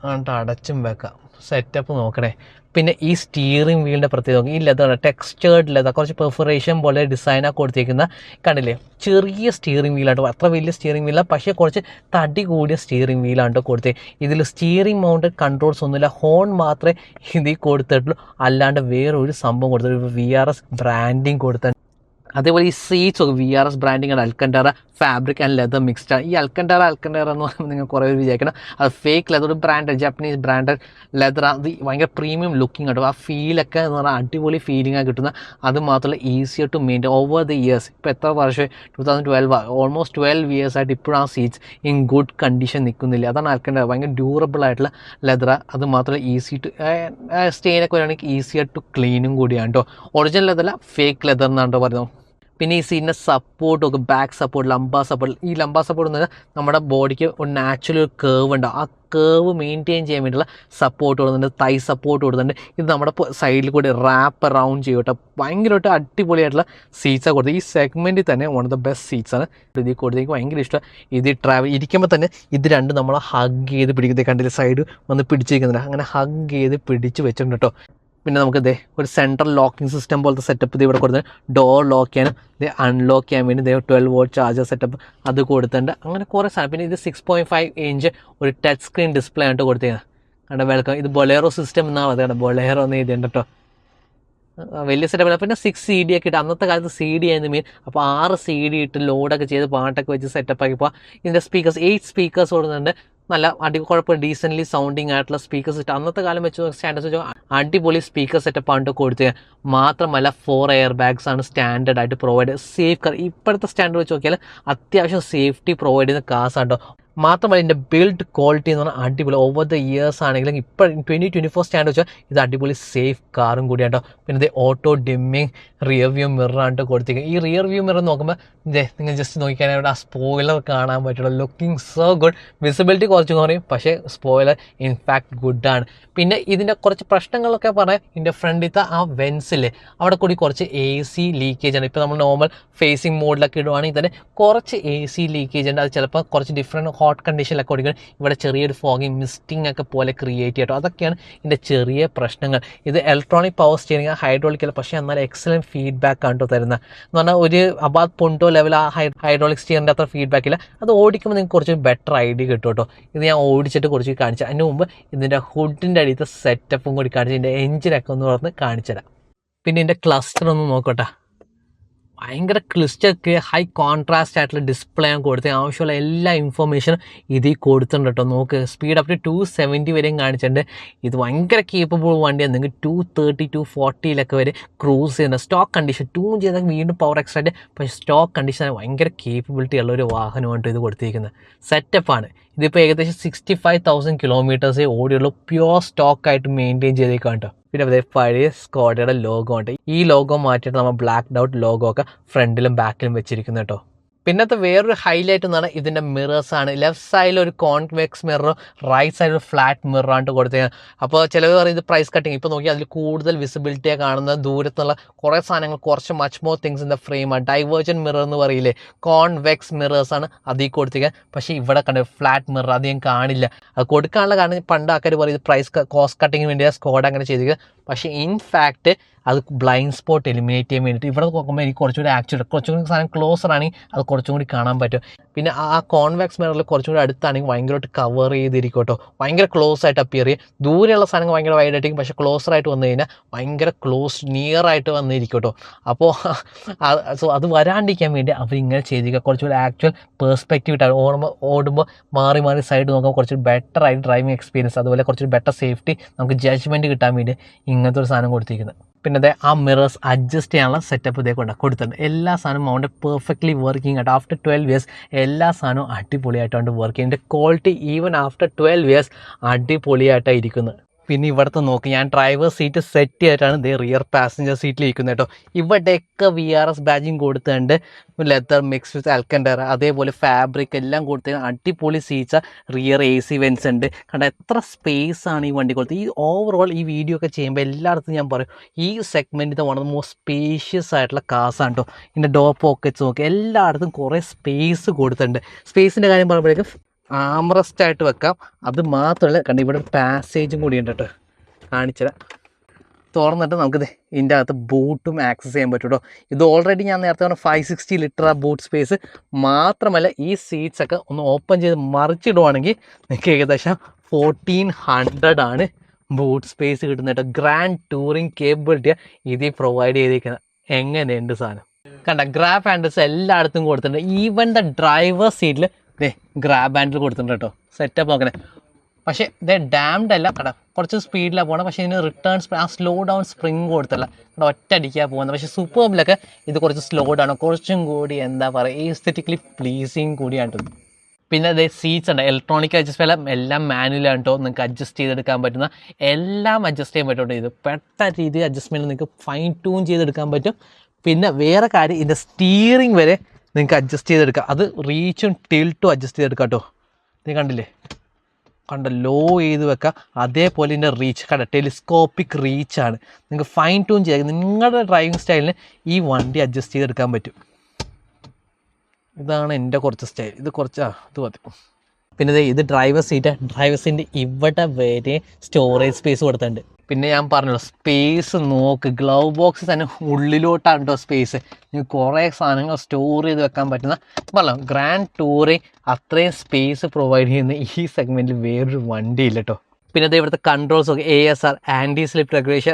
എന്നിട്ട് അടച്ചും വെക്കാം. സെറ്റപ്പ് നോക്കണേ. പിന്നെ ഈ സ്റ്റിയറിംഗ് വീലിൻ്റെ പ്രത്യേകത നോക്കി, ഈ ലെതർ ടെക്സ്ചേർഡ് ലെതർ, കുറച്ച് പെർഫറേഷൻ പോലെ ഡിസൈനാണ് കൊടുത്തിരിക്കുന്ന. കണ്ടില്ലേ, ചെറിയ സ്റ്റിയറിംഗ് വീലാണ്, അത്ര വലിയ സ്റ്റിയറിംഗ് വീലാണ്, പക്ഷേ കുറച്ച് തടി കൂടിയ സ്റ്റിയറിംഗ് വീലാണ് കൊടുത്തത്. ഇതിൽ സ്റ്റിയറിംഗ് മൗണ്ടഡ് കൺട്രോൾസ് ഒന്നുമില്ല, ഹോൺ മാത്രമേ ഇതിൽ കൊടുത്തിട്ടുള്ളൂ. അല്ലാണ്ട് വേറെ ഒരു സംഭവം കൊടുത്തിട്ടുള്ളൂ. VRS ബ്രാൻഡിങ് കൊടുത്തിട്ടുണ്ട്. അതേപോലെ ഈ സീറ്റ്സ് ഒക്കെ VRS ബ്രാൻഡിങ് ആണ്. അൽക്കൻഡാറ ഫാബ്രിക് ആൻഡ് ലെതർ മിക്സ്ഡ് ആണ്. ഈ അൽക്കൻഡാറ എന്ന് പറയുമ്പോൾ നിങ്ങൾ കുറേ പേര് വിചാരിക്കണം അത് ഫേക്ക് ലെതർ, ഒരു ബ്രാൻഡ്, ജാപ്പനീസ് ബ്രാൻഡഡ് ലെതർ. അത് ഭയങ്കര പ്രീമിയം ലുക്കിംഗ് ആട്ടോ. ആ ഫീലൊക്കെ എന്ന് പറഞ്ഞാൽ അടിപൊളി ഫീലിംഗാണ് കിട്ടുന്നത്. അത് മാത്രമല്ല easier to maintain over the years. ഇപ്പോൾ എത്ര വർഷം, 2012, ഓൾമോസ്റ്റ് 12 years ആയിട്ട് ഇപ്പോഴും ആ സീറ്റ്സ് ഇൻ ഗുഡ് കണ്ടീഷൻ നിൽക്കുന്നില്ല. അതാണ് അൽക്കൻഡാറ, ഭയങ്കര ഡ്യൂറബിൾ ആയിട്ടുള്ള ലെതർ. അത് മാത്രമല്ല ഈസി ടു സ്റ്റെയിനൊക്കെ വരികയാണെങ്കിൽ ഈസിയർ ടു ക്ലീനും കൂടിയാണ് കേട്ടോ. ഒറിജിനൽ ലെതറല്ല, ഫേക്ക് ലെതർ എന്നാണ് പറയുന്നത്. പിന്നെ ഈ സീറ്റിൻ്റെ സപ്പോർട്ടൊക്കെ, ബാക്ക് സപ്പോർട്ട്, ലംബ സപ്പോർട്ട്. ഈ ലംബ സപ്പോർട്ട് എന്ന് പറഞ്ഞാൽ നമ്മുടെ ബോഡിക്ക് ഒരു നാച്ചുറൽ ഒരു കേർവ് ഉണ്ടാവും. ആ കേർവ് മെയിൻറ്റെയിൻ ചെയ്യാൻ വേണ്ടിയിട്ടുള്ള സപ്പോർട്ട് കൊടുക്കുന്നുണ്ട്, തൈ സപ്പോർട്ട് കൊടുക്കുന്നുണ്ട്. ഇത് നമ്മുടെ സൈഡിൽ കൂടി റാപ്പ് അറൗണ്ട് ചെയ്യും കേട്ടോ. ഭയങ്കരമായിട്ട് അടിപൊളിയായിട്ടുള്ള സീറ്റ്സാണ് കൊടുത്തത്. ഈ സെഗ്മെൻറ്റിൽ തന്നെ വൺ ഓഫ് ദ ബെസ്റ്റ് സീറ്റ്സാണ് ഇതിൽ കൊടുത്തത്. എനിക്ക് ഭയങ്കര ഇഷ്ടം. ഇത് ട്രാവൽ ഇരിക്കുമ്പോൾ തന്നെ ഇത് രണ്ടും നമ്മളെ ഹഗ് ചെയ്ത് പിടിക്കുന്നത് കണ്ടില്ല, സൈഡ് വന്ന് പിടിച്ചിരിക്കുന്നില്ല, അങ്ങനെ ഹഗ് ചെയ്ത് പിടിച്ച് വെച്ചിട്ടുണ്ട് കേട്ടോ. പിന്നെ നമുക്ക് ഒരു സെൻട്രൽ ലോക്കിംഗ് സിസ്റ്റം പോലത്തെ സെറ്റപ്പ് ഇത് ഇവിടെ കൊടുത്തിട്ടുണ്ട്. ഡോർ ലോക്ക് ചെയ്യാനും അൺലോക്ക് ചെയ്യാൻ വേണ്ടി 12 volt ചാർജർ സെറ്റപ്പ് അത് കൊടുത്തിട്ടുണ്ട്. അങ്ങനെ കുറേ സാധനം. പിന്നെ ഇത് 6.5 inch ഒരു ടച്ച് സ്ക്രീൻ ഡിസ്പ്ലേ ആയിട്ട് കൊടുത്തേക്കുന്നത്. കണ്ട വെൽക്കം. ഇത് ബൊലേറോ സിസ്റ്റം എന്നാണ് പറയുന്നത്, ബൊലേറോ എന്ന് എഴുതിയുണ്ട് കേട്ടോ. വലിയ സെറ്റപ്പ്. പിന്നെ 6 CD ഒക്കെ ഇട്ട്, അന്നത്തെ കാലത്ത് CD ആയിരുന്നു മെയിൻ. അപ്പോൾ 6 CD ഇട്ട് ലോഡൊക്കെ ചെയ്ത് പാട്ടൊക്കെ വെച്ച് സെറ്റപ്പ് ആക്കിപ്പോൾ ഇതിൻ്റെ സ്പീക്കേഴ്സ് 8 സ്പീക്കേഴ്സ് കൊടുക്കുന്നുണ്ട്. നല്ല കുഴപ്പം ഡീസൻ്റ്ലി സൗണ്ടിങ് ആയിട്ടുള്ള സ്പീക്കേഴ്സ് ഇട്ട്, അന്നത്തെ കാലം വെച്ച് സ്റ്റാൻഡേർഡ്സ് വെച്ച് അടിപൊളി സ്പീക്കർ സെറ്റപ്പാണ് കൊടുത്തത്. മാത്രമല്ല 4 എയർ ബാഗ്സ് ആണ് സ്റ്റാൻഡേർഡ് ആയിട്ട് പ്രൊവൈഡ്. സേഫ് കാർ ഇപ്പോഴത്തെ സ്റ്റാൻഡേർഡ് വെച്ച് നോക്കിയാൽ അത്യാവശ്യം സേഫ്റ്റി പ്രൊവൈഡ് ചെയ്യുന്ന കാസാണ് കേട്ടോ. മാത്രമല്ല ഇതിൻ്റെ ബിൽഡ് ക്വാളിറ്റി എന്ന് പറഞ്ഞാൽ അടിപൊളി. ഓവർ ദ ഇയേഴ്സ് ആണെങ്കിലും ഇപ്പോൾ 2024 സ്റ്റാൻഡ് വെച്ചാൽ ഇത് അടിപൊളി സേഫ് കാറും കൂടിയാണ് കേട്ടോ. പിന്നെ ഇത് ഓട്ടോ ഡിമ്മിങ് റിയർ വ്യൂ മിററാണ് കൊടുത്തിരിക്കുന്നത്. ഈ റിയർ വ്യൂ മിറർ നോക്കുമ്പോൾ നിങ്ങൾ ജസ്റ്റ് നോക്കിയാൽ ആ സ്പോയിലർ കാണാൻ പറ്റുള്ളൂ. Looking so good. വിസിബിലിറ്റി കുറച്ച് കുറയും, പക്ഷേ സ്പോയിലർ ഇൻഫാക്ട് ഗുഡാണ്. പിന്നെ ഇതിൻ്റെ കുറച്ച് പ്രശ്നങ്ങളൊക്കെ പറയാം. ഇതിൻ്റെ ഫ്രണ്ടിലത്തെ ആ വെൻസിൽ അവിടെ കൂടി കുറച്ച് AC ലീക്കേജ് ആണ്. ഇപ്പോൾ നമ്മൾ നോർമൽ ഫേസിങ് മോഡിലൊക്കെ ഇടുവാണെങ്കിൽ തന്നെ കുറച്ച് AC ലീക്കേജ് ഉണ്ട്. അത് ചിലപ്പോൾ കുറച്ച് ഡിഫറെൻറ്റ് ഹോട്ട് കണ്ടീഷനിലൊക്കെ ഓടിക്കണം. ഇവിടെ ചെറിയൊരു ഫോഗിങ് മിസ്റ്റിംഗ് ഒക്കെ പോലെ ക്രിയേറ്റ് ചെയ്യട്ടോ. അതൊക്കെയാണ് ഇതിൻ്റെ ചെറിയ പ്രശ്നങ്ങൾ. ഇത് ഇലക്ട്രോണിക് പവർ സ്റ്റിയറിംഗ്, ഹൈഡ്രോളിക് അല്ല, പക്ഷേ എന്നാൽ എക്സലൻറ്റ് ഫീഡ്ബാക്ക് ആണ് കേട്ടോ തരുന്നത്. എന്ന് പറഞ്ഞാൽ ഒരു അബാദ് പൊണ്ടോ ലെവൽ ആ ഹൈഡ്രോളിക് സ്റ്റിയറിൻ്റെ അത്ര ഫീഡ്ബാക്ക് ഇല്ല. അത് ഓടിക്കുമ്പോൾ നിങ്ങൾക്ക് കുറച്ച് ബെറ്റർ ഐഡിയ കിട്ടും കേട്ടോ. ഇത് ഞാൻ ഓടിച്ചിട്ട് കുറച്ച് കാണിച്ചു. അതിന് മുമ്പ് ഇതിൻ്റെ ഹുഡിൻ്റെ അടിയത്തെ സെറ്റപ്പും കൂടി കാണിച്ച് ഇതിൻ്റെ എഞ്ചിനൊക്കെ ഒന്ന് പറഞ്ഞ് കാണിച്ചു തരാം. പിന്നെ ഇതിൻ്റെ ക്ലസ്റ്റർ ഒന്ന് നോക്കട്ടെ. ഭയങ്കര ക്ലിസ്റ്റർ ക്ലിയർ ഹൈ കോൺട്രാസ്റ്റ് ആയിട്ടുള്ള ഡിസ്പ്ലേ ആണ് കൊടുത്തത്. ആവശ്യമുള്ള എല്ലാ ഇൻഫർമേഷനും ഇതിൽ കൊടുത്തിട്ടുണ്ട് കേട്ടോ. നോക്ക് സ്പീഡ് അപ്പ് ടു 270 വരെയും കാണിച്ചിട്ടുണ്ട്. ഇത് ഭയങ്കര കേപ്പബിൾ വണ്ടിയാണ്. നിങ്ങൾക്ക് 230 240 വരെ ക്രൂസ് ചെയ്യുന്ന സ്റ്റോക്ക് കണ്ടീഷൻ ട്യൂൺ ചെയ്താൽ വീണ്ടും പവർ എക്സ്ട്രാ ആയിട്ട്, പക്ഷേ സ്റ്റോക്ക് കണ്ടീഷൻ ഭയങ്കര കേപ്പബിലിറ്റി ഉള്ള ഒരു വാഹനമായിട്ട് ഇത് കൊടുത്തിരിക്കുന്നത്. സെറ്റപ്പാണ്. ഇതിപ്പോൾ ഏകദേശം 65,000 കിലോമീറ്റേഴ്സേ ഓടിയുള്ളൂ. പ്യുവർ സ്റ്റോക്കായിട്ട് മെയിൻറ്റെയിൻ ചെയ്തേക്കാം കേട്ടോ. പിന്നെ അതേ പഴയ സ്കോഡയുടെ ലോഗോ ഉണ്ട്. ഈ ലോഗോ മാറ്റിയിട്ട് നമ്മൾ ബ്ലാക്ക് ഔട്ട് ലോഗോ ഒക്കെ ഫ്രണ്ടിലും ബാക്കിലും വെച്ചിരിക്കുന്നു കേട്ടോ. പിന്നത്തെ വേറൊരു ഹൈലൈറ്റ് എന്ന് പറഞ്ഞാൽ ഇതിൻ്റെ മിറേഴ്സാണ്. ലെഫ്റ്റ് സൈഡിൽ ഒരു കോൺവെക്സ് മിററും റൈറ്റ് സൈഡിൽ ഒരു ഫ്ലാറ്റ് മിററാണ് കൊടുത്തത്. അപ്പോൾ ചിലവ് പറയും ഇത് പ്രൈസ് കട്ടിങ്. ഇപ്പോൾ നോക്കി അതിൽ കൂടുതൽ വിസിബിലിറ്റിയാണ് കാണുന്നത്. ദൂരത്തുള്ള കുറേ സാധനങ്ങൾ, കുറച്ച് much more things in the ഫ്രെയിമാണ്. ഡൈവേർജൻ മിറർ എന്ന് പറയില്ലേ, കോൺവെക്സ് മിറേഴ്സാണ് അതിൽ കൊടുത്തിരിക്കുക. പക്ഷേ ഇവിടെ കണ്ട ഫ്ലാറ്റ് മിറർ അധികം കാണില്ല. അത് കൊടുക്കാനുള്ള കാരണം പണ്ട് ആൾക്കാർ പറയും ഇത് പ്രൈസ് കോസ്റ്റ് കട്ടിങ്ങിന് വേണ്ടിയാണ് സ്കോഡ് അങ്ങനെ ചെയ്തിരിക്കുക. പക്ഷേ ഇൻഫാക്റ്റ് അത് ബ്ലൈൻഡ് സ്പോട്ട് എലിമിനേറ്റ് ചെയ്യാൻ വേണ്ടിയിട്ട് ഇവിടെ നോക്കുമ്പോൾ എനിക്ക് കുറച്ചുകൂടി ആക്ച്വൽ കുറച്ചുകൂടി സാധനം ക്ലോസർ ആണെങ്കിൽ അത് കുറച്ചും കൂടി കാണാൻ പറ്റും. പിന്നെ ആ കോൺവെക്സ് മിററിൽ കുറച്ചും കൂടി അടുത്താണെങ്കിൽ ഭയങ്കരമായിട്ട് കവർ ചെയ്തിരിക്കും കേട്ടോ. ഭയങ്കര ക്ലോസ് ആയിട്ട് അപ്പിയർ ചെയ്യും. ദൂരെയുള്ള സാധനങ്ങൾ ഭയങ്കര വൈഡ് ആയിരിക്കും, പക്ഷേ ക്ലോസർ ആയിട്ട് വന്നു കഴിഞ്ഞാൽ ഭയങ്കര നിയർ ആയിട്ട് വന്നിരിക്കും കേട്ടോ. അപ്പോൾ അത് വരാണ്ടിരിക്കാൻ വേണ്ടി അവരിങ്ങനെ ചെയ്തിരിക്കുക. കുറച്ചുകൂടി ആക്ച്വൽ പെർസ്പെക്റ്റീവ് ഇട്ടാണ് ഓടുമ്പോൾ മാറി മാറി സൈഡ് നോക്കുമ്പോൾ കുറച്ച് ബെറ്റർ ആയിട്ട് ഡ്രൈവിംഗ് എക്സ്പീരിയൻസ്, അതുപോലെ കുറച്ച് ബെറ്റർ സേഫ്റ്റി, നമുക്ക് ജഡ്ജ്മെൻറ്റ് കിട്ടാൻ വേണ്ടി ഇങ്ങനത്തെ ഒരു സാധനം കൊടുത്തിരിക്കുന്നത്. പിന്നെ അതെ ആ മിറേഴ്സ് അഡ്ജസ്റ്റ് ചെയ്യാനുള്ള സെറ്റപ്പ് ഇതേ കൊണ്ട് കൊടുത്തിട്ടുണ്ട്. എല്ലാ സാധനവും അവൻ്റെ പെർഫെക്റ്റ്ലി വർക്കിംഗ് ആയിട്ട്. ആഫ്റ്റർ 12 ഇയേഴ്സ് എല്ലാ സാധനവും അടിപൊളിയായിട്ടുണ്ട് വർക്ക് ചെയ്യുന്നത്. ക്വാളിറ്റി ഈവൻ ആഫ്റ്റർ 12 ഇയേഴ്സ് അടിപൊളിയായിട്ടാണ് ഇരിക്കുന്നത്. പിന്നെ ഇവിടുത്തെ നോക്കി ഞാൻ ഡ്രൈവർ സീറ്റ് സെറ്റ് ചെയ്തിട്ടാണ് ഇതേ റിയർ പാസഞ്ചർ സീറ്റിൽ ഇരിക്കുന്നത് കേട്ടോ. ഇവിടെയൊക്കെ VRS ബാജിങ് കൊടുത്തുണ്ട്. ലെതർ മിക്സ് വിത്ത് അൽക്കൻഡർ, അതേപോലെ ഫാബ്രിക് എല്ലാം കൊടുത്ത് അടിപൊളി സീറ്റ്സ്. റിയർ AC വെൻസ് ഉണ്ട്. കണ്ട എത്ര സ്പേസ് ആണ് ഈ വണ്ടി കൊടുത്തത്. ഈ ഓവറോൾ ഈ വീഡിയോ ഒക്കെ ചെയ്യുമ്പോൾ എല്ലായിടത്തും ഞാൻ പറയും ഈ സെഗ്മെൻറ്റിൽ one of the most spacious ആയിട്ടുള്ള കാസാണ് കേട്ടോ. ഇതിൻ്റെ ഡോർ പോക്കറ്റ്സ് നോക്കി എല്ലായിടത്തും കുറേ സ്പേസ് കൊടുത്തിട്ടുണ്ട്. സ്പേസിൻ്റെ കാര്യം പറയുമ്പോഴേക്കും ആംറസ്റ്റ് ആയിട്ട് വെക്കാം. അത് മാത്രമല്ല കണ്ട ഇവിടെ ഒരു പാസേജും കൂടി ഉണ്ട് കേട്ടോ. കാണിച്ചത് തുറന്നിട്ട് നമുക്കിത് ഇതിൻ്റെ അകത്ത് ബൂട്ടും ആക്സസ് ചെയ്യാൻ പറ്റും കേട്ടോ. ഇത് ഓൾറെഡി ഞാൻ നേരത്തെ പറഞ്ഞ 560 ലിറ്റർ ബൂട്ട് സ്പേസ് മാത്രമല്ല, ഈ സീറ്റ്സ് ഒക്കെ ഒന്ന് ഓപ്പൺ ചെയ്ത് മറിച്ചിടുവാണെങ്കിൽ നിങ്ങൾക്ക് ഏകദേശം 1400 ആണ് ബൂട്ട് സ്പേസ് കിട്ടുന്നത് കേട്ടോ. ഗ്രാൻഡ് ടൂറിങ് കേപ്പബിലിറ്റിയാണ് ഇതിൽ പ്രൊവൈഡ് ചെയ്തിരിക്കുന്നത്. എങ്ങനെയുണ്ട് സാധനം കണ്ട. ഗ്രാബ് ഹാൻഡിൽസ് എല്ലായിടത്തും കൊടുത്തിട്ടുണ്ട്. ഈവൻ ദ ഡ്രൈവർ സീറ്റിൽ ഗ്രാബ് ഹാൻഡിൽ കൊടുത്തിട്ടുണ്ട് കേട്ടോ. സെറ്റപ്പ് നോക്കണേ. പക്ഷേ ഇത് ഡാംഡ് അല്ല കട, കുറച്ച് സ്പീഡിലാണ് പോകുന്നത്. പക്ഷേ ഇതിന് റിട്ടേൺ ആ സ്ലോ ഡൗൺ സ്പ്രിങ് കൊടുത്തില്ല, ഇവിടെ ഒറ്റ അടിക്കാൻ പോകുന്നത്. പക്ഷേ സൂപ്പർബിലൊക്കെ ഇത് കുറച്ച് സ്ലോ ഡൗൺ, കുറച്ചും കൂടി എന്താ പറയുക എസ്തെറ്റിക്കലി പ്ലീസിങ് കൂടിയാണ്. പിന്നെ അതേ സീറ്റ്സ് ഉണ്ട്, ഇലക്ട്രോണിക് അഡ്ജസ്റ്റ് എല്ലാം മാനുവലാണ് കേട്ടോ. നിങ്ങൾക്ക് അഡ്ജസ്റ്റ് ചെയ്തെടുക്കാൻ പറ്റുന്ന എല്ലാം അഡ്ജസ്റ്റ് ചെയ്യാൻ പറ്റും. ഇത് പെട്ട രീതിയിൽ അഡ്ജസ്റ്റ്മെൻറ്റ് നിങ്ങൾക്ക് ഫൈൻ ട്യൂൺ ചെയ്തെടുക്കാൻ പറ്റും. പിന്നെ വേറെ കാര്യം ഇതിൻ്റെ സ്റ്റീറിങ് വരെ നിങ്ങൾക്ക് അഡ്ജസ്റ്റ് ചെയ്തെടുക്കാം. അത് റീച്ചും ടിൽട്ടും അഡ്ജസ്റ്റ് ചെയ്തെടുക്കാം കേട്ടോ. ഇത് കണ്ടില്ലേ, കണ്ട ലോ ചെയ്ത് വെക്കാം. അതേപോലെ ഇതിൻ്റെ റീച്ച് കണ്ട ടെലിസ്കോപ്പിക് റീച്ചാണ്. നിങ്ങൾക്ക് ഫൈൻ ട്യൂൺ ചെയ്യാം. നിങ്ങളുടെ ഡ്രൈവിംഗ് സ്റ്റൈലിന് ഈ വണ്ടി അഡ്ജസ്റ്റ് ചെയ്തെടുക്കാൻ പറ്റും. ഇതാണ് എൻ്റെ കുറച്ച് സ്റ്റൈൽ. ഇത് കുറച്ച് ഇത് മതി. പിന്നെ ഇത് ഡ്രൈവർ സീറ്റ്. ഡ്രൈവർ സീറ്റിൻ്റെ ഇവിടെ വരെ സ്റ്റോറേജ് സ്പേസ് കൊടുത്തിട്ടുണ്ട്. പിന്നെ ഞാൻ പറഞ്ഞല്ലോ സ്പേസ് നോക്ക്, ഗ്ലൗ ബോക്സ് തന്നെ ഉള്ളിലോട്ടാണ് കേട്ടോ സ്പേസ്. നിങ്ങൾക്ക് കുറേ സാധനങ്ങൾ സ്റ്റോർ ചെയ്ത് വെക്കാൻ പറ്റുന്ന പറഞ്ഞോ ഗ്രാൻഡ് ടൂറിങ് അത്രയും സ്പേസ് പ്രൊവൈഡ് ചെയ്യുന്ന ഈ സെഗ്മെൻറ്റിൽ വേറൊരു വണ്ടിയില്ല കേട്ടോ. പിന്നെ അത് ഇവിടുത്തെ കൺട്രോൾസ് ഒക്കെ ASR anti slip regulation,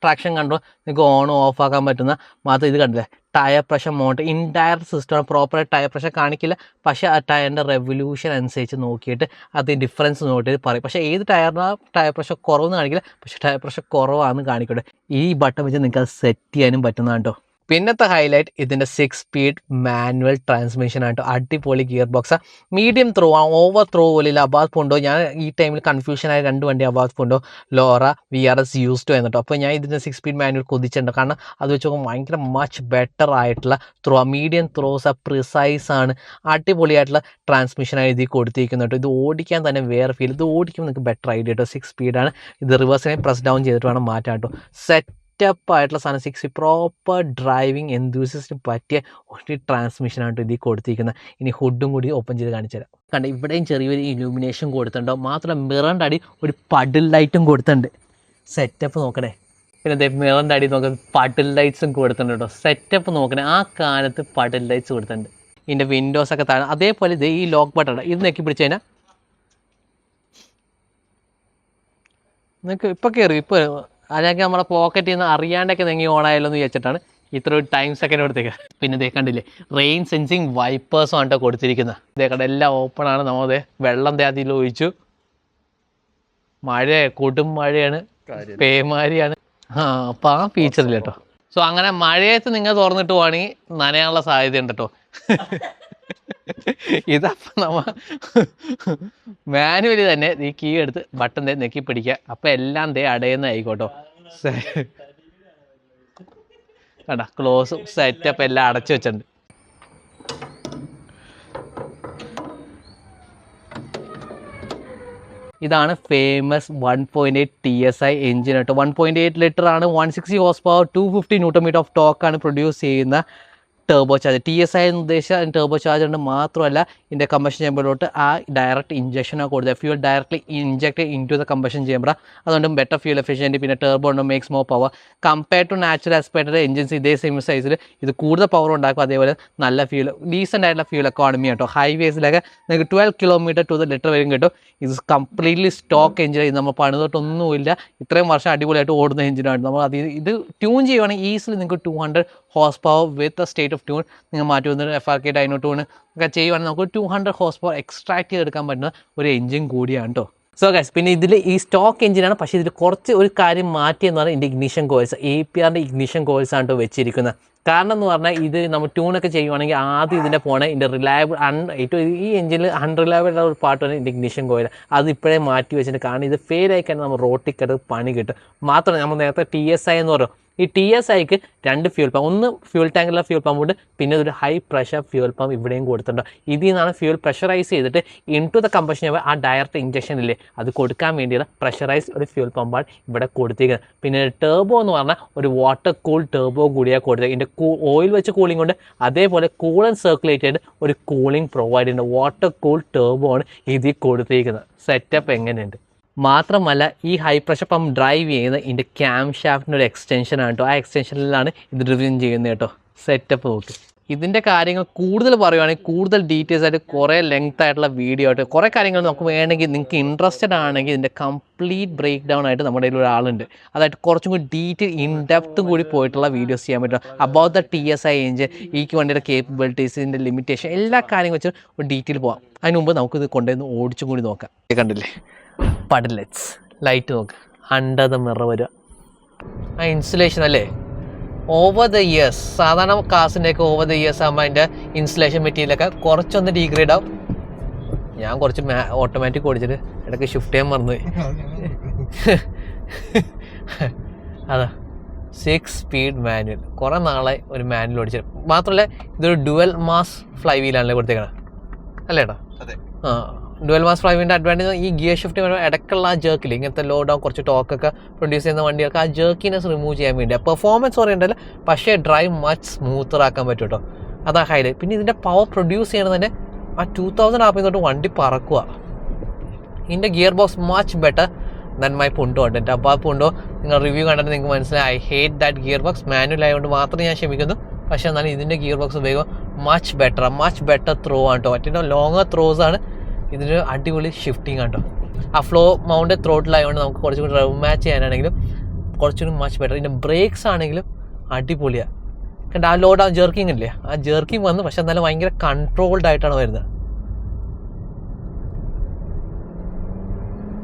traction control നിങ്ങൾക്ക് ഓണും ഓഫ് ആക്കാൻ പറ്റുന്ന മാത്രം. ഇത് കണ്ടില്ലേ ടയർ പ്രഷർ മോണിറ്റർ, ഇൻഡയറക്റ്റ് സിസ്റ്റമാണ്. പ്രോപ്പറായിട്ട് ടയർ പ്രഷർ കാണിക്കില്ല, പക്ഷേ ആ ടയറിൻ്റെ റെവല്യൂഷൻ അനുസരിച്ച് നോക്കിയിട്ട് അത് ഡിഫറൻസ് നോക്കിയിട്ട് പറയും. പക്ഷേ ഏത് ടയറിനാണ് ടയർ പ്രഷർ കുറവെന്ന് കാണിക്കില്ല, പക്ഷേ ടയർ പ്രഷർ കുറവാണെന്ന് കാണിക്കട്ടെ. ഈ ബട്ടൺ വെച്ച് നിങ്ങൾക്ക് അത് സെറ്റ് ചെയ്യാനും പറ്റുന്നതാണ് കേട്ടോ. പിന്നത്തെ ഹൈലൈറ്റ് ഇതിൻ്റെ 6 സ്പീഡ് മാനുവൽ ട്രാൻസ്മിഷൻ ആട്ടോ. അടിപൊളി ഗിയർ ബോക്സാണ്. മീഡിയം ത്രോ ആ, ഓവർ ത്രോ പോലില്ല. അബാദ് പോണ്ടോ, ഞാൻ ഈ ടൈമിൽ കൺഫ്യൂഷനായ 2 വണ്ടി അബാദ് പോണ്ടോ ലോറ VRS യൂസ്ഡ് എന്നിട്ടോ. അപ്പോൾ ഞാൻ ഇതിൻ്റെ 6 സ്പീഡ് മാനുവൽ കൊതിച്ചിട്ടുണ്ട്. കാരണം അത് വെച്ച് നോക്കുമ്പോൾ ഭയങ്കര മച്ച് ബെറ്റർ ആയിട്ടുള്ള ത്രോ, മീഡിയം ത്രോസ് ആ പ്രിസൈസ് ആണ്. അടിപൊളിയായിട്ടുള്ള ട്രാൻസ്മിഷനായി ഇതിൽ കൊടുത്തിരിക്കുന്നു കേട്ടോ. ഇത് ഓടിക്കാൻ തന്നെ വേറെ ഫീൽ. ഇത് ഓടിക്കുമ്പോൾ നിങ്ങൾക്ക് ബെറ്റർ ഐഡിയ കേട്ടോ. 6 സ്പീഡാണ്. ഇത് റിവേഴ്സിനെ പ്രസ് ഡൗൺ ചെയ്തിട്ട് വേണം മാറ്റാൻ കേട്ടോ. സെറ്റപ്പായിട്ടുള്ള സാധനം. 6 സ്പീഡ് പ്രോപ്പർ ഡ്രൈവിംഗ് എന്തൂസിയസ്റ്റിന് പറ്റിയ ഒരു ട്രാൻസ്മിഷനാണ് ഇതിൽ കൊടുത്തിരിക്കുന്നത്. ഇനി ഹുഡും കൂടി ഓപ്പൺ ചെയ്ത് കാണിച്ചു തരാം. കണ്ട ഇവിടെയും ചെറിയൊരു ഇലൂമിനേഷൻ കൊടുത്തിട്ടുണ്ടോ. മാത്രമല്ല മിററിൻ്റെ അടി ഒരു പഡിൽ ലൈറ്റും കൊടുത്തിട്ടുണ്ട്. സെറ്റപ്പ് നോക്കണേ. പിന്നെ അതേ മിററിൻ്റെ അടി നോക്കാൻ പഡിൽ ലൈറ്റ്സും കൊടുത്തിട്ടുണ്ട് കേട്ടോ. സെറ്റപ്പ് നോക്കണേ. ആ കാലത്ത് പഡിൽ ലൈറ്റ്സ് കൊടുത്തിട്ടുണ്ട്. ഇതിൻ്റെ വിൻഡോസൊക്കെ താഴെ. അതേപോലെ ഇത് ഈ ലോക്ക് ബട്ടൺ ഇത് നെക്കി പിടിച്ച് കഴിഞ്ഞാൽ നിങ്ങൾക്ക് ഇപ്പോൾ കയറി. ഇപ്പോൾ അല്ലെങ്കിൽ നമ്മളെ പോക്കറ്റിൽ നിന്ന് അറിയാണ്ടൊക്കെ നെങ്ങി ഓണായാലോ എന്ന് വിചാരിച്ചിട്ടാണ് ഇത്ര ഒരു ടൈം സെക്കൻഡ് കൊടുത്തേക്ക്. പിന്നെ ഇതേ കണ്ടില്ലേ റെയിൻ സെൻസിങ് വൈപ്പേഴ്സും ആണ് കൊടുത്തിരിക്കുന്നത്. ഇതേ കണ്ട എല്ലാം ഓപ്പൺ ആണ്. നമ്മളത് വെള്ളം അതിൽ ഒഴിച്ചു. മഴ കൊടും മഴയാണ്, പേമാരിയാണ്. അപ്പം ആ ഫീച്ചറില്ല കേട്ടോ. സോ അങ്ങനെ മഴയത്ത് നിങ്ങൾ തുറന്നിട്ട് പോവാണെങ്കിൽ നനയാനുള്ള സാധ്യത ഉണ്ട് കേട്ടോ. ഇതപ്പം നമ്മ മാനുവലി തന്നെ ഈ കീ എടുത്ത് ബട്ടൺ നെക്കി പിടിക്കുക. അപ്പം എല്ലാം അടയുന്നതായിക്കോട്ടോ. കണ്ട ക്ലോസും സെറ്റപ്പ് എല്ലാം അടച്ചു വെച്ചിട്ടുണ്ട്. ഇതാണ് ഫേമസ് 1.8 TSI എഞ്ചിൻ കേട്ടോ. 1.8 ലിറ്റർ ആണ്, 160 ഹോഴ്സ് പവർ, 250 ന്യൂട്ടൺ ഓഫ് ടോക്കാണ് പ്രൊഡ്യൂസ് ചെയ്യുന്ന ടർബോ ചാർജർ. TSI എന്ന് ഉദ്ദേശിച്ച ടർബോ ചാർജർ ഉണ്ട്. മാത്രമല്ല ഇതിൻ്റെ കമ്പഷൻ ചേമ്പറിലോട്ട് ആ ഡയറക്റ്റ് ഇഞ്ചക്ഷനാണ് കൊടുത്തത്. Fuel directly inject in to the combustion chamber. അതുകൊണ്ട് ബെറ്റർ ഫ്യൂൽ എഫിഷ്യൻറ്റ്. പിന്നെ ടർബോ ഉണ്ട്, makes more power compared to natural aspirated engines. ഇതേ സെയിം സൈസിൽ ഇത് കൂടുതൽ പവർ ഉണ്ടാക്കും. അതേപോലെ നല്ല ഫ്യൂൽ, ഡീസൻ്റ് ആയിട്ടുള്ള ഫ്യൂൽ എക്കോണമി കേട്ടോ. ഹൈവേസിലൊക്കെ നിങ്ങൾക്ക് 12 കിലോമീറ്റർ ടു ദ ലിറ്റർ വരും കിട്ടും. ഇത് കംപ്ലീറ്റ്ലി സ്റ്റോക്ക് എഞ്ചിൻ. ഇത് നമ്മൾ പണിതൊട്ടൊന്നുമില്ല. ഇത്രയും വർഷം അടിപൊളിയായിട്ട് ഓടുന്ന എഞ്ചിനാണ്. നമ്മൾ ഇത് ട്യൂൺ ചെയ്യുവാണെങ്കിൽ ഈസിലി നിങ്ങൾക്ക് 200 horse power with state of tune നിങ്ങൾ മാറ്റി വന്നിട്ട് FRK ഡൈനോ ട്യൂൺ ഒക്കെ ചെയ്യുവാണെങ്കിൽ നമുക്ക് 200 ഹോഴ്സ് പവർ എക്സ്ട്രാക്ട് ചെയ്തെടുക്കാൻ പറ്റുന്ന ഒരു എഞ്ചിൻ കൂടിയാണ് കേട്ടോ. സോ ഗൈസ്, പിന്നെ ഇതിൽ ഈ സ്റ്റോക്ക് എഞ്ചിനാണ്. പക്ഷേ ഇതിൽ കുറച്ച് ഒരു കാര്യം മാറ്റിയെന്ന് പറഞ്ഞാൽ ഇതിൻ്റെ ഇഗ്നിഷൻ കോയിൽസ്, APRൻ്റെ ഇഗ്നിഷൻ കോയിൽസ് ആണ് കേട്ടോ വെച്ചിരിക്കുന്നത്. കാരണം എന്ന് പറഞ്ഞാൽ ഇത് നമ്മൾ ട്യൂണൊക്കെ ചെയ്യുവാണെങ്കിൽ ആദ്യം ഇതിൻ്റെ പോണേ ഇതിൻ്റെ റിലയബിൾ ഏറ്റവും ഈ എഞ്ചിനിൽ അൺറിലയബിൾ ആയിട്ടുള്ള ഒരു പാർട്ടാണ് ഇതിൻ്റെ ഇഗ്നിഷൻ കോയിൽ. അത് ഇപ്പോഴേ മാറ്റി വെച്ചിട്ട്, കാരണം ഇത് ഫെയിൽ ആയി കഴിഞ്ഞാൽ നമ്മൾ റോട്ടിക്കത് പണി കിട്ടും. മാത്രമല്ല നമ്മൾ നേരത്തെ TSI എന്ന് പറയും, ഈ TSIക്ക് 2 ഫ്യൂൽ പമ്പ്, ഒന്ന് ഫ്യൂൽ ടാങ്കിലുള്ള ഫ്യൂൽ പമ്പ് ഉണ്ട്, പിന്നെ ഒരു ഹൈ പ്രഷർ ഫ്യൂൽ പമ്പ് ഇവിടെയും കൊടുത്തിട്ടുണ്ട്. ഇതിൽ നിന്നാണ് ഫ്യൂൽ പ്രഷറൈസ് ചെയ്തിട്ട് ഇൻ ടു ദ കമ്പഷൻ ആ ഡയറക്റ്റ് ഇഞ്ചക്ഷൻ ഇല്ലേ അത് കൊടുക്കാൻ വേണ്ടിയുള്ള പ്രഷറൈസ് ഒരു ഫ്യൂൽ പമ്പാണ് ഇവിടെ കൊടുത്തിരിക്കുന്നത്. പിന്നെ ടേബോ എന്ന് പറഞ്ഞാൽ ഒരു വാട്ടർ കൂൾ ടേബോ കൂടിയാണ് കൊടുത്തത്. ഇതിൻ്റെ ഓയിൽ വെച്ച് കൂളിംഗ് ഉണ്ട്, അതേപോലെ കൂളൻ സർക്കുലേറ്റ് ചെയ്ത് ഒരു കൂളിംഗ് പ്രൊവൈഡ് ചെയ്യുന്ന വാട്ടർ കൂൾ ടേബോ ആണ് ഇതിൽ കൊടുത്തിരിക്കുന്നത്. സെറ്റപ്പ് എങ്ങനെയുണ്ട്? മാത്രമല്ല ഈ ഹൈ പ്രഷർ പമ്പ് ഡ്രൈവ് ചെയ്യുന്ന ഇതിൻ്റെ ക്യാം ഷാഫ്റ്റിൻ്റെ ഒരു എക്സ്റ്റൻഷനാണ് കേട്ടോ. ആ എക്സ്റ്റൻഷനിലാണ് ഇത് ഡ്രിവൻ ചെയ്യുന്നത് കേട്ടോ. സെറ്റപ്പ് നോക്ക്. ഇതിൻ്റെ കാര്യങ്ങൾ കൂടുതൽ പറയുവാണെങ്കിൽ കൂടുതൽ ഡീറ്റെയിൽസ് ആയിട്ട് കുറേ ലെങ്ത് ആയിട്ടുള്ള വീഡിയോ ആയിട്ട് കുറേ കാര്യങ്ങൾ നമുക്ക് വേണമെങ്കിൽ നിങ്ങൾക്ക് ഇൻട്രസ്റ്റഡ് ആണെങ്കിൽ ഇതിൻ്റെ കംപ്ലീറ്റ് ബ്രേക്ക് ഡൗൺ ആയിട്ട് നമ്മുടെ കയ്യിൽ ഒരാളുണ്ട്. അതായിട്ട് കുറച്ചും കൂടി ഡീറ്റെയിൽ ഇൻഡെപ്തും കൂടി പോയിട്ടുള്ള വീഡിയോസ് ചെയ്യാൻ പറ്റും. അബൌട്ട് ദ TSI എഞ്ചിൻ, ഈ വണ്ടിയുടെ കേപ്പബിലിറ്റീസ്, ഇതിൻ്റെ ലിമിറ്റേഷൻ, എല്ലാ കാര്യങ്ങളും വെച്ച് ഒരു ഡീറ്റെയിൽ പോകാം. അതിന് മുമ്പ് നമുക്കിത് കൊണ്ടുവന്ന് ഓടിച്ചും കൂടി നോക്കാം. കണ്ടില്ലേ പഡലറ്റ്സ്, ലൈറ്റ് നോക്ക്, അണ്ടർ ദ മിറർ വരിക. ആ ഇൻസുലേഷൻ അല്ലേ ഓവർ ദ ഇയേഴ്സ്, സാധാരണ കാസിൻ്റെയൊക്കെ ഓവർ ദ ഇയേഴ്സ് ആകുമ്പോൾ അതിൻ്റെ ഇൻസുലേഷൻ മെറ്റീരിയലൊക്കെ കുറച്ചൊന്ന് ഡീഗ്രേഡ് ആവും. ഞാൻ കുറച്ച് ഓട്ടോമാറ്റിക് ഓടിച്ചിട്ട് ഇടയ്ക്ക് ഷിഫ്റ്റ് ചെയ്യാൻ മറന്നുപോയി. അതാ 6 സ്പീഡ് മാനുവൽ. കുറേ നാളായി ഒരു മാനുവൽ ഓടിച്ചത്. മാത്രമല്ല ഇതൊരു ഡുവൽ മാസ് ഫ്ലൈ വീലാണല്ലേ കൊടുത്തേക്കണം അല്ലേട്ടാ? ആ, ഡുവൽ മാസ് ഫ്ലൈവിൻ്റെ അഡ്വാൻറ്റേജ് ഈ ഗിയർ ഷിഫ്റ്റ് ഇടയ്ക്കുള്ള ആ ജേർക്കിൽ ഇങ്ങനത്തെ ലോ ഡൗൺ കുറച്ച് ടോക്കൊക്കെ പ്രൊഡ്യൂസ് ചെയ്യുന്ന വണ്ടികൾക്ക് ആ ജേർക്കിനെസ് റിമൂവ് ചെയ്യാൻ വേണ്ടി പെർഫോമൻസ് ഓറിയൻ്റല്ല, പക്ഷേ ഡ്രൈവ് മച്ച് സ്മൂത്തർ ആക്കാൻ പറ്റും കേട്ടോ. അതാ ഹൈലൈറ്റ്. പിന്നെ ഇതിൻ്റെ പവർ പ്രൊഡ്യൂസ് ചെയ്യണത് തന്നെ ആ 2000 RPM തൊട്ട് വണ്ടി പറക്കുക. ഇതിൻ്റെ gear box much better than my പുണ്ടോ ഉണ്ട്. എൻ്റെ അപ്പോൾ ആ പുണ്ടോ നിങ്ങൾ റിവ്യൂ കണ്ടിട്ട് നിങ്ങൾക്ക് മനസ്സിലായി. I hate that gear box. Manual ആയതുകൊണ്ട് മാത്രം ഞാൻ ക്ഷമിക്കുന്നു. പക്ഷേ എന്നാലും ഇതിൻ്റെ ഗിയർ ബോക്സ് ഉപയോഗം മച്ച് ബെറ്റർ ത്രോ ആണ് കേട്ടോ. മറ്റേ ലോങ്ങർ ത്രോസ് ആണ്. ഇതിന് അടിപൊളി ഷിഫ്റ്റിംഗ് ആണ് കേട്ടോ. ആ ഫ്ലോ മൗണ്ട് ത്രോട്ടിലായതുകൊണ്ട് നമുക്ക് കുറച്ചും കൂടി റവ് മാച്ച് ചെയ്യാനാണെങ്കിലും കുറച്ചുകൂടി മച്ച് ബെറ്റർ. ഇതിൻ്റെ ബ്രേക്സ് ആണെങ്കിലും അടിപൊളിയാണ്. കണ്ട ആ ലോ ഡൗൺ ജെർക്കിങ് ഇല്ലേ, ആ ജെർക്കിങ് വന്ന് പക്ഷെ എന്നാലും ഭയങ്കര കൺട്രോൾഡ് ആയിട്ടാണ് വരുന്നത്.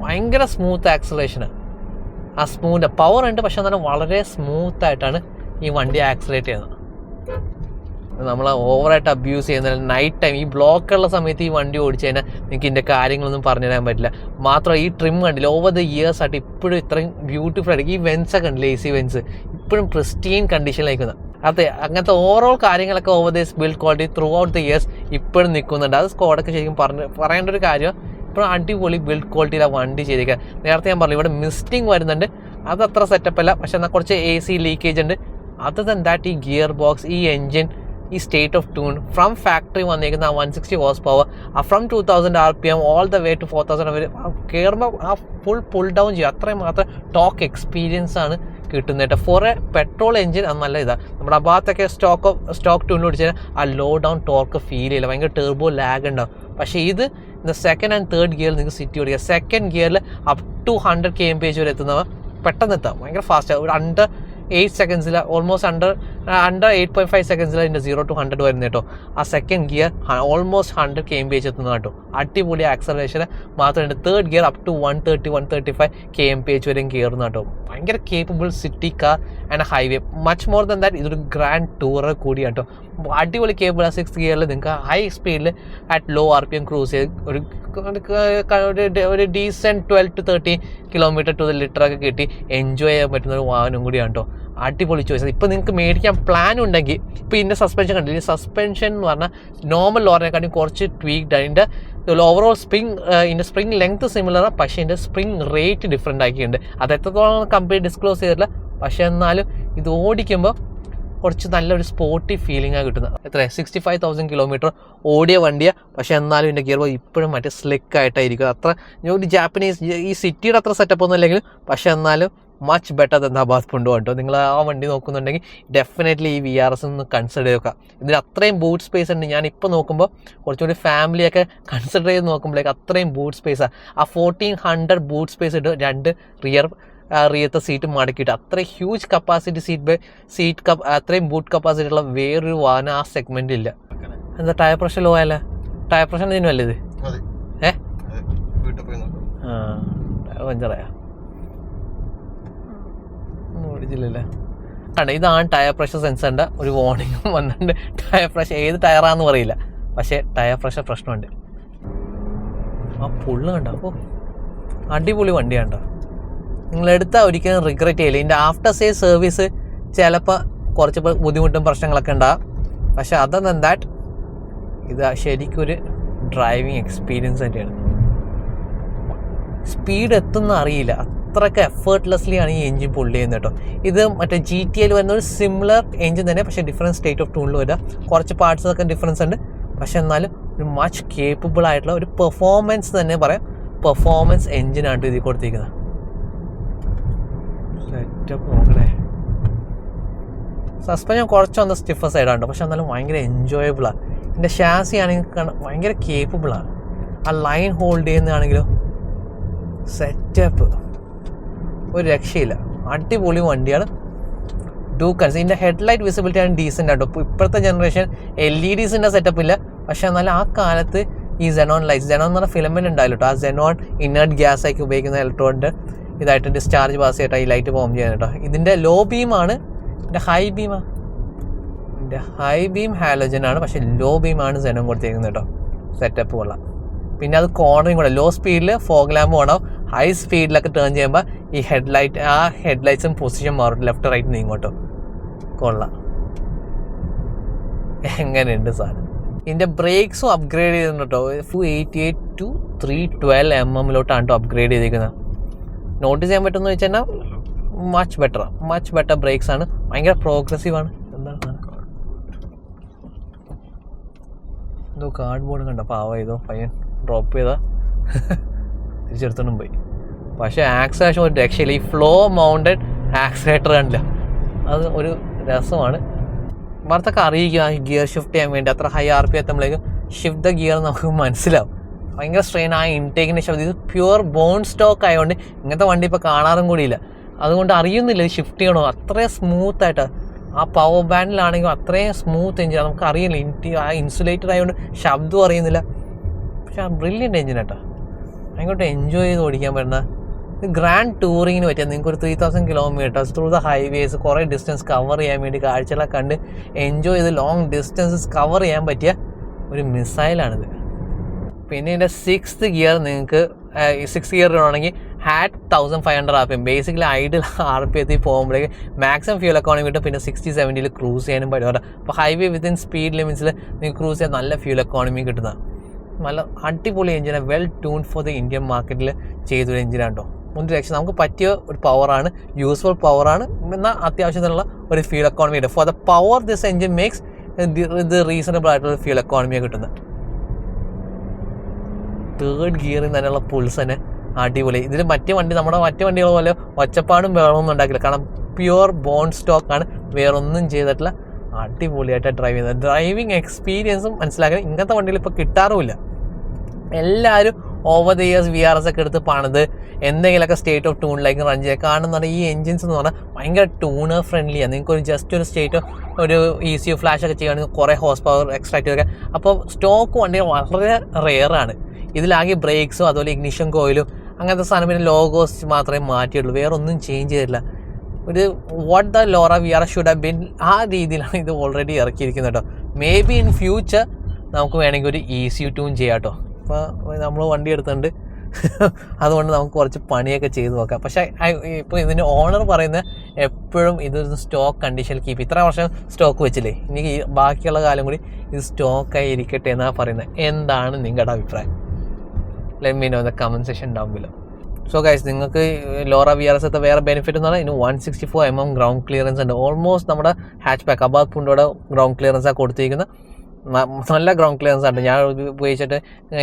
ഭയങ്കര സ്മൂത്ത് ആക്സലേഷന്. ആ സ്മൂത്ത് പവർ ഉണ്ട്, പക്ഷെ എന്നാലും വളരെ സ്മൂത്ത് ആയിട്ടാണ് ഈ വണ്ടി ആക്സലേറ്റ് ചെയ്യുന്നത്. നമ്മൾ ഓവറായിട്ട് അബ്യൂസ് ചെയ്യുന്നില്ല. നൈറ്റ് ടൈം ഈ ബ്ലോക്കുള്ള സമയത്ത് ഈ വണ്ടി ഓടിച്ചു കഴിഞ്ഞാൽ നിങ്ങൾക്ക് ഇതിൻ്റെ കാര്യങ്ങളൊന്നും പറഞ്ഞു തരാൻ പറ്റില്ല. മാത്രം ഈ ട്രിം കണ്ടില്ല, ഓവർ ദ ഇയേഴ്സ് ആയിട്ട് ഇപ്പോഴും ഇത്രയും ബ്യൂട്ടിഫുൾ ആയിട്ട് ഈ വെൻസൊക്കെ ഉണ്ട്, ലേസി വെൻസ് ഇപ്പോഴും പ്രിസ്റ്റീൻ കണ്ടീഷനിലായിരിക്കുന്നത്. അതെ, അങ്ങനത്തെ ഓവറോൾ കാര്യങ്ങളൊക്കെ over the build quality through out the years ഇപ്പോഴും നിൽക്കുന്നുണ്ട്. അത് സ്കോഡൊക്കെ ശരിക്കും പറയേണ്ട ഒരു കാര്യം. ഇപ്പോഴും അടിപൊളി ബിൽഡ് ക്വാളിറ്റിയിൽ ആ വണ്ടി ചെയ്തിരിക്കുക. നേരത്തെ ഞാൻ പറഞ്ഞു ഇവിടെ മിസ്റ്റിംഗ് വരുന്നുണ്ട്, അതത്ര സെറ്റപ്പ് അല്ല, പക്ഷെ എന്നാൽ കുറച്ച് AC ലീക്കേജ് ഉണ്ട്. അതർ ദാൻ ദാറ്റ് ഈ ഗിയർ ബോക്സ്, ഈ എൻജിൻ, ഈ state of tune from factory വന്നേക്കുന്ന ആ 160 ഹോഴ്സ് പവർ, ആ from 2000 RPM all the way to 4000 വരെ കയറുമ്പോൾ ആ ഫുൾ പുൾ ഡൗൺ ചെയ്യും. അത്രയും മാത്രം ടോക്ക് എക്സ്പീരിയൻസ് ആണ് കിട്ടുന്നത് കേട്ടോ. ഫോർ എ പെട്രോൾ എഞ്ചിൻ അത് നല്ല ഇതാണ്. നമ്മുടെ ആ ഭാഗത്തൊക്കെ സ്റ്റോക്ക് ട്യൂണിൽ ഓടിച്ചാൽ ആ ലോ ഡൗൺ ടോർക്ക് ഫീൽ ചെയ്യില്ല, ഭയങ്കര ടെർബോ ലാഗ് ഉണ്ടാവും. പക്ഷേ ഇത് സെക്കൻഡ് ആൻഡ് തേർഡ് ഗിയറിൽ നിങ്ങൾക്ക് സിറ്റി ഓടിക്കുക. സെക്കൻഡ് ഗിയറിൽ അപ് ടു 100 kmph വരെ എത്തുന്നവ പെട്ടെന്ന് എത്താം, ഭയങ്കര ഫാസ്റ്റ്. ഒരു അണ്ടർ 8 സെക്കൻഡ്സിൽ ഓൾമോസ്റ്റ് അണ്ടർ അണ്ടർ 8.5 സെക്കൻഡ്സിൽ അതിൻ്റെ 0 to 100 വരുന്നത് കേട്ടോ. ആ സെക്കൻഡ് ഗിയർ ഓൾമോസ്റ്റ് 100 kmph എത്തുന്നത് കേട്ടോ. അടിപൊളി ആക്സലറേഷൻ മാത്രമല്ല. Third gear up to 135 kmph വരെയും കയറുന്ന കേട്ടോ. ഭയങ്കര capable city car and highway. Much more than that ഇതൊരു ഗ്രാൻഡ് ടൂറർ കൂടിയാണ് കേട്ടോ. അടിപൊളി കേബിൾ. 6th ഗിയറിൽ നിങ്ങൾക്ക് ഹൈ സ്പീഡിൽ അറ്റ് ലോ RPM ക്രൂസ് ചെയ്ത് ഒരു ഡീസൻറ്റ് 12 to 13 കിലോമീറ്റർ ടു ലിറ്ററൊക്കെ കിട്ടി എൻജോയ് ചെയ്യാൻ പറ്റുന്ന ഒരു വാഹനം കൂടിയാണ് കേട്ടോ. അടിപൊളി ചോയ്സ്. ഇപ്പോൾ നിങ്ങൾക്ക് മേടിക്കാൻ പ്ലാൻ ഉണ്ടെങ്കിൽ ഇപ്പോൾ ഇതിൻ്റെ സസ്പെൻഷൻ കണ്ടില്ല. സസ്പെൻഷൻ എന്ന് പറഞ്ഞാൽ നോർമൽ ലോറിനെക്കാട്ടും കുറച്ച് ട്വീക്ഡ്. അതിൻ്റെ ഓവറോൾ ഇതിൻ്റെ സ്പ്രിങ് ലെങ്ത് സിമിലറാണ്, പക്ഷേ ഇതിൻ്റെ സ്പ്രിങ് റേറ്റ് ഡിഫറെൻ്റ് ആക്കിയിട്ടുണ്ട്. അത് എത്രത്തോളം കമ്പനി ഡിസ്ക്ലോസ് ചെയ്തിട്ടില്ല. പക്ഷേ എന്നാലും ഇത് ഓടിക്കുമ്പോൾ കുറച്ച് നല്ലൊരു സ്പോർട്ടി ഫീലിംഗാണ് കിട്ടുന്നത്. എത്ര 65,000 കിലോമീറ്റർ ഓടിയ വണ്ടിയാണ്. പക്ഷേ എന്നാലും ഇതിൻ്റെ ഗിയർ ബോക്സ് ഇപ്പോഴും മറ്റേ സ്ലിക്കായിട്ടായിരിക്കും. അത്ര ഒരു ജാപ്പനീസ് ഈ സിറ്റിയുടെ അത്ര സെറ്റപ്പ് ഒന്നും ഇല്ലെങ്കിലും പക്ഷേ എന്നാലും മച്ച് ബെറ്റർ ദാൻ അബാസ് പുണ്ടോ കേട്ടോ. നിങ്ങൾ ആ വണ്ടി നോക്കുന്നുണ്ടെങ്കിൽ ഡെഫിനറ്റ്ലി ഈ VRS ഒന്ന് കൺസിഡർ ചെയ്യുക. ഇതിന് അത്രയും ബൂട്ട് സ്പേസ് ഉണ്ട്. ഞാനിപ്പോൾ നോക്കുമ്പോൾ കുറച്ചുകൂടി ഫാമിലിയൊക്കെ കൺസിഡർ ചെയ്ത് നോക്കുമ്പോഴേക്ക് അത്രയും ബൂട്ട് സ്പേസാണ്. ആ 1400 ബൂട്ട് സ്പേസ് ഇട്ട് 2 റിയത്തെ സീറ്റ് മടക്കിയിട്ട് അത്രയും ഹ്യൂജ് കപ്പാസിറ്റി അത്രയും ബൂട്ട് കപ്പാസിറ്റി ഉള്ള വേറൊരു വാഹനം ആ സെഗ്മെൻറ്റിൽ ഇല്ല. എന്താ ടയർ പ്രഷർ ലോ ആയല്ലേ? ടയർ പ്രഷർ ഇതിനുമല്ലേ ഇത്? ടയർ പഞ്ചറായ ഓടിച്ചില്ലല്ലേ? കണ്ട, ഇതാണ് ടയർ പ്രഷർ സെൻസറിൻ്റെ ഒരു വാർണിംഗും വന്നിട്ടുണ്ട്. ടയർ പ്രഷർ ഏത് ടയറാണെന്ന് പറയില്ല, പക്ഷേ ടയർ പ്രഷർ പ്രശ്നമുണ്ട്. ആ പുള്ള് കണ്ടോ? ഓ അടിപൊളി വണ്ടിയാണ് കേട്ടോ. നിങ്ങളെടുത്താൽ ഒരിക്കലും റിഗ്രറ്റ് ചെയ്യില്ല. ഇതിൻ്റെ ആഫ്റ്റർ സെയിൽ സർവീസ് ചിലപ്പോൾ കുറച്ച് ബുദ്ധിമുട്ടും പ്രശ്നങ്ങളൊക്കെ ഉണ്ടാകും. പക്ഷെ അതർ ദാൻ ദാറ്റ് ഇത് ശരിക്കും ഒരു ഡ്രൈവിംഗ് എക്സ്പീരിയൻസ് തന്നെയാണ്. സ്പീഡ് എത്തുന്ന അറിയില്ല, അത്രയ്ക്ക് എഫേർട്ട്ലെസ്ലി ആണ് ഈ എഞ്ചിൻ പുള്ളി ചെയ്യുന്നത് കേട്ടോ. ഇത് മറ്റേ GTAയിൽ വരുന്ന ഒരു സിമിലർ എഞ്ചിൻ തന്നെ, പക്ഷേ ഡിഫറൻറ്റ് സ്റ്റേറ്റ് ഓഫ് ടൂണിൽ വരിക. കുറച്ച് പാർട്സൊക്കെ ഡിഫറൻസ് ഉണ്ട്, പക്ഷെ എന്നാലും ഒരു മച്ച് കേപ്പബിൾ ആയിട്ടുള്ള ഒരു പെർഫോമൻസ് തന്നെ പറയാം. പെർഫോമൻസ് എഞ്ചിനാണ് ഇതിൽ കൊടുത്തിരിക്കുന്നത്. സെറ്റപ്പ് നോക്കണേ. സസ്പെൻഷൻ കുറച്ചൊന്ന് സ്റ്റിഫ് സൈഡാണ്, പക്ഷെ എന്നാലും ഭയങ്കര എൻജോയബിളാണ്. ഇതിൻ്റെ ഷാസി ആണെങ്കിൽ ഭയങ്കര കേപ്പബിളാണ്. ആ ലൈൻ ഹോൾഡ് ചെയ്യുന്നതാണെങ്കിലും സെറ്റപ്പ് ഒരു രക്ഷയില്ല. അടിപൊളി വണ്ടിയാണ്. ഡൂക്കൻസ്. ഇതിൻ്റെ ഹെഡ്ലൈറ്റ് വിസിബിലിറ്റി ആണ് ഡീസൻ്റ് ആട്ടോ. ഇപ്പോഴത്തെ ജനറേഷൻ LEDസിൻ്റെ സെറ്റപ്പ് ഇല്ല, പക്ഷെ എന്നാലും ആ കാലത്ത് ഈ സെനോൺ ലൈറ്റ്സ്, സെനോൺ എന്ന് പറഞ്ഞാൽ ഫിലമെൻ്റ് ഉണ്ടായില്ല കേട്ടോ. ആ സെനോൺ ഇന്നേർട്ട് ഗ്യാസ് ആക്കി ഉപയോഗിക്കുന്ന ഇലക്ട്രോണിൻ്റെ ഇതായിട്ട് ഡിസ്ചാർജ് പാസ് ചെയ്തിട്ട് ഈ ലൈറ്റ് ഫോം ചെയ്യാൻ കേട്ടോ. ഇതിൻ്റെ ലോ ബീമാണ്, ഇതിൻ്റെ ഹൈ ബീമാണ്. ഇതിൻ്റെ ഹൈ ബീം ഹാലോജൻ ആണ്, പക്ഷേ ലോ ബീമാണ് സെനോൺ കൊടുത്തിരിക്കുന്നത് കേട്ടോ. സെറ്റപ്പ് കൊള്ളാം. പിന്നെ അത് കോർണറിങ് കൂടെ. ലോ സ്പീഡിൽ ഫോഗ് ലാമ്പ് വേണം, ഹൈ സ്പീഡിലൊക്കെ ടേൺ ചെയ്യുമ്പോൾ ഈ ഹെഡ്ലൈറ്റ്സും പൊസിഷൻ മാറും, ലെഫ്റ്റ് റൈറ്റ് നീങ്ങോട്ടോ. കൊള്ളാം. എങ്ങനെയുണ്ട് സാധനം? ഇതിൻ്റെ ബ്രേക്സും അപ്ഗ്രേഡ് ചെയ്തിട്ടുണ്ട് കേട്ടോ. 288 to 312 mm കേട്ടോ അപ്ഗ്രേഡ് ചെയ്തിരിക്കുന്നത്. നോട്ടീസ് ചെയ്യാൻ പറ്റുമെന്ന് വെച്ച് കഴിഞ്ഞാൽ മച്ച് ബെറ്റർ ബ്രേക്സ് ആണ്. ഭയങ്കര പ്രോഗ്രസീവ് ആണ്. എന്താണ് എന്തോ കാർഡ് ബോർഡ് കണ്ടോ? പാവ ചെയ്തോ പയ്യൻ ഡ്രോപ്പ് ചെയ്താൽ തിരിച്ചെടുത്തോണ്ടും പോയി. പക്ഷേ ആക്സിലേഷൻ ഒരു രക്ഷയില്ല. ഈ ഫ്ലോ മൗണ്ടഡ് ആക്സിലേറ്റർ കണ്ടില്ല, അത് ഒരു രസമാണ്. പുറത്തൊക്കെ അറിയിക്കുക ഗിയർ ഷിഫ്റ്റ് ചെയ്യാൻ വേണ്ടി. അത്ര ഹൈ RPM എത്തുമ്പോഴേക്കും ഷിഫ്റ്റ് ദ ഗിയർ നമുക്ക് മനസ്സിലാവും. ഭയങ്കര സ്ട്രെയിൻ ആ ഇൻടേക്കിൻ്റെ ശബ്ദം. ഇത് പ്യുവർ ബോൺ സ്റ്റോക്ക് ആയതുകൊണ്ട് ഇങ്ങനത്തെ വണ്ടി ഇപ്പോൾ കാണാറും കൂടിയില്ല. അതുകൊണ്ട് അറിയുന്നില്ല ഇത് ഷിഫ്റ്റ് ചെയ്യണോ. അത്രയും സ്മൂത്തായിട്ട് ആ പവർ ബാൻഡിലാണെങ്കിലും അത്രയും സ്മൂത്ത് എഞ്ചിൻ. നമുക്ക് അറിയില്ല, ആ ഇൻസുലേറ്റഡ് ആയതുകൊണ്ട് ശബ്ദവും അറിയുന്നില്ല. പക്ഷേ ആ ബ്രില്യൻ്റ് എഞ്ചിൻ കേട്ടോ. അങ്ങോട്ട് എൻജോയ് ചെയ്ത് ഓടിക്കാൻ പറ്റുന്ന ഇത് ഗ്രാൻഡ് ടൂറിങ്ങിന് പറ്റിയ നിങ്ങൾക്ക് ഒരു 3000 കിലോമീറ്റേഴ്സ് ത്രൂ ദ ഹൈവേസ് കുറേ ഡിസ്റ്റൻസ് കവർ ചെയ്യാൻ വേണ്ടി കാഴ്ചകളൊക്കെ കണ്ട് എൻജോയ് ചെയ്ത് ലോങ് ഡിസ്റ്റൻസസ് കവർ ചെയ്യാൻ പറ്റിയ ഒരു മിസൈലാണിത്. പിന്നെ ഇതിൻ്റെ 6th ഗിയർ നിങ്ങൾക്ക് 6th ഗിയർ ആണെങ്കിൽ 1500 RPM ബേസിക്കലി ഐഡിയൽ RPM പോകുമ്പോഴേക്ക് മാക്സിമം ഫ്യൂൽ എക്കോണമി കിട്ടും. പിന്നെ 60-70 ക്രൂസ് ചെയ്യാനും പറ്റും. അപ്പോൾ ഹൈവേ വിത്തിൻ സ്പീഡ് ലിമിറ്റ്സിൽ നിങ്ങൾക്ക് ക്രൂസ് ചെയ്യാൻ നല്ല ഫ്യൂൽ എക്കോണമി കിട്ടുന്ന നല്ല അടിപൊളി എഞ്ചിനാണ്. Well tune for the Indian മാർക്കറ്റിൽ ചെയ്തൊരു എഞ്ചിനാണ് കേട്ടോ. മുന്നിൽ രക്ഷ നമുക്ക് പറ്റിയ ഒരു പവറാണ്, യൂസ്ഫുൾ പവറാണ്, എന്നാൽ അത്യാവശ്യത്തിനുള്ള ഒരു ഫ്യൂൽ എക്കോണമി കിട്ടും. For the power this engine makes ഇത് റീസണബിൾ ആയിട്ടുള്ള ഫ്യൂൽ എക്കോണമിയാണ് കിട്ടുന്നത്. 3rd ഗിയറിൽ തന്നെയുള്ള പുൾസ് തന്നെ അടിപൊളി. ഇതിൽ മറ്റേ വണ്ടികൾ പോലെ ഒച്ചപ്പാടും വേറൊന്നും ഉണ്ടാക്കില്ല. കാരണം പ്യുവർ ബോൺ സ്റ്റോക്കാണ്, വേറൊന്നും ചെയ്തിട്ടില്ല. അടിപൊളിയായിട്ട് ഡ്രൈവ് ചെയ്യുന്നത്. ഡ്രൈവിംഗ് എക്സ്പീരിയൻസും മനസ്സിലാക്കാൻ ഇങ്ങനത്തെ വണ്ടികൾ ഇപ്പോൾ കിട്ടാറുമില്ല. എല്ലാവരും ഓവർ ദ ഇയേഴ്സ് VRS ഒക്കെ എടുത്ത് പണിത് എന്തെങ്കിലുമൊക്കെ സ്റ്റേറ്റ് ഓഫ് ട്യൂണിലേക്ക് റൺ ചെയ്യുക. കാരണം എന്ന് പറഞ്ഞാൽ ഈ എൻജിൻസ് എന്ന് പറഞ്ഞാൽ ഭയങ്കര ട്യൂണർ ഫ്രണ്ട്ലിയാണ്. നിങ്ങൾക്ക് ഒരു ജസ്റ്റ് ഒരു സ്റ്റേറ്റ് ഒരു ECU ഫ്ലാഷ് ഒക്കെ ചെയ്യുകയാണെങ്കിൽ കുറേ ഹോഴ്സ് പവർ എക്സ്ട്രാക്ട് ചെയ്യുക. അപ്പോൾ സ്റ്റോക്ക് വണ്ടികൾ വളരെ റെയറാണ്. ഇതിലാകെ ബ്രേക്സും അതുപോലെ ഇഗ്നിഷൻ കോയിലും അങ്ങനത്തെ സാധനം പിന്നെ ലോഗോസ് മാത്രമേ മാറ്റിയുള്ളൂ, വേറെ ഒന്നും ചേഞ്ച് ചെയ്തില്ല. ഒരു what the Laura VRS should have been ആ രീതിയിലാണ് ഇത് ഓൾറെഡി ഇറക്കിയിരിക്കുന്നത് കേട്ടോ. മേ ബി ഇൻ ഫ്യൂച്ചർ നമുക്ക് വേണമെങ്കിൽ ഒരു ECU ട്യൂൺ ചെയ്യാം കേട്ടോ. ഇപ്പോൾ നമ്മൾ വണ്ടി എടുത്തിട്ടുണ്ട്, അതുകൊണ്ട് നമുക്ക് കുറച്ച് പണിയൊക്കെ ചെയ്ത് നോക്കാം. പക്ഷേ ഇപ്പോൾ ഇതിൻ്റെ ഓണർ പറയുന്നത് എപ്പോഴും ഇതൊരു സ്റ്റോക്ക് കണ്ടീഷനിൽ കീപ്പ്, ഇത്ര വർഷം സ്റ്റോക്ക് വെച്ചില്ലേ, ഇനി ബാക്കിയുള്ള കാലം കൂടി ഇത് സ്റ്റോക്കായി ഇരിക്കട്ടെ എന്നാണ് പറയുന്നത്. എന്താണ് നിങ്ങളുടെ അഭിപ്രായം? Let me know in the comment section down below. So guys, നിങ്ങൾക്ക് ലോറ VRS വേറെ ബെനിഫിറ്റ് എന്ന് പറഞ്ഞാൽ ഇതിന് 164 mm ഗ്രൗണ്ട് ക്ലിയറൻസ് ഉണ്ട്. ഓൾമോസ്റ്റ് നമ്മുടെ ഹാച്ച് ബാക്ക് അബാദ് പുണ്ടോടെ ഗ്രൗണ്ട് ക്ലിയറൻസാണ് കൊടുത്തിരിക്കുന്നത്. നല്ല ഗ്രൗണ്ട് ക്ലിയറൻസ് ആണ്. ഞാൻ ഉപയോഗിച്ചിട്ട്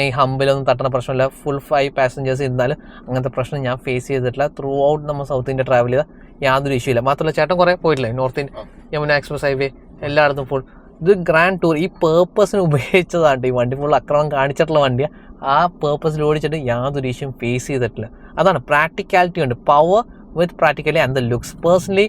ഈ ഹമ്പിലൊന്നും തട്ടുന്ന പ്രശ്നമില്ല. ഫുൾ 5 passengers ഇരുന്നാലും അങ്ങനത്തെ പ്രശ്നം ഞാൻ ഫേസ് ചെയ്തിട്ടില്ല. ത്രൂ ഔട്ട് നമ്മൾ സൗത്ത് ഇന്ത്യ ട്രാവൽ ചെയ്താൽ യാതൊരു ഇഷ്യൂ ഇല്ല. മാത്രമല്ല ചേട്ടൻ കുറേ പോയിട്ടില്ലേ, north India Yamuna express highway എല്ലായിടത്തും ഫുൾ. ഇത് ഗ്രാൻഡ് ടൂർ ഈ പേർപ്പസിന് ഉപയോഗിച്ചതാണ്. ഈ വണ്ടി ഫുൾ അക്രമം കാണിച്ചിട്ടുള്ള വണ്ടിയാണ്. ആ പേർപ്പസിൽ ഓടിച്ചിട്ട് യാതൊരു ഇഷ്യൂ ഫേസ് ചെയ്തിട്ടില്ല. അതാണ് പ്രാക്ടിക്കാലിറ്റി ഉണ്ട്. Power with practically and the looks. Personally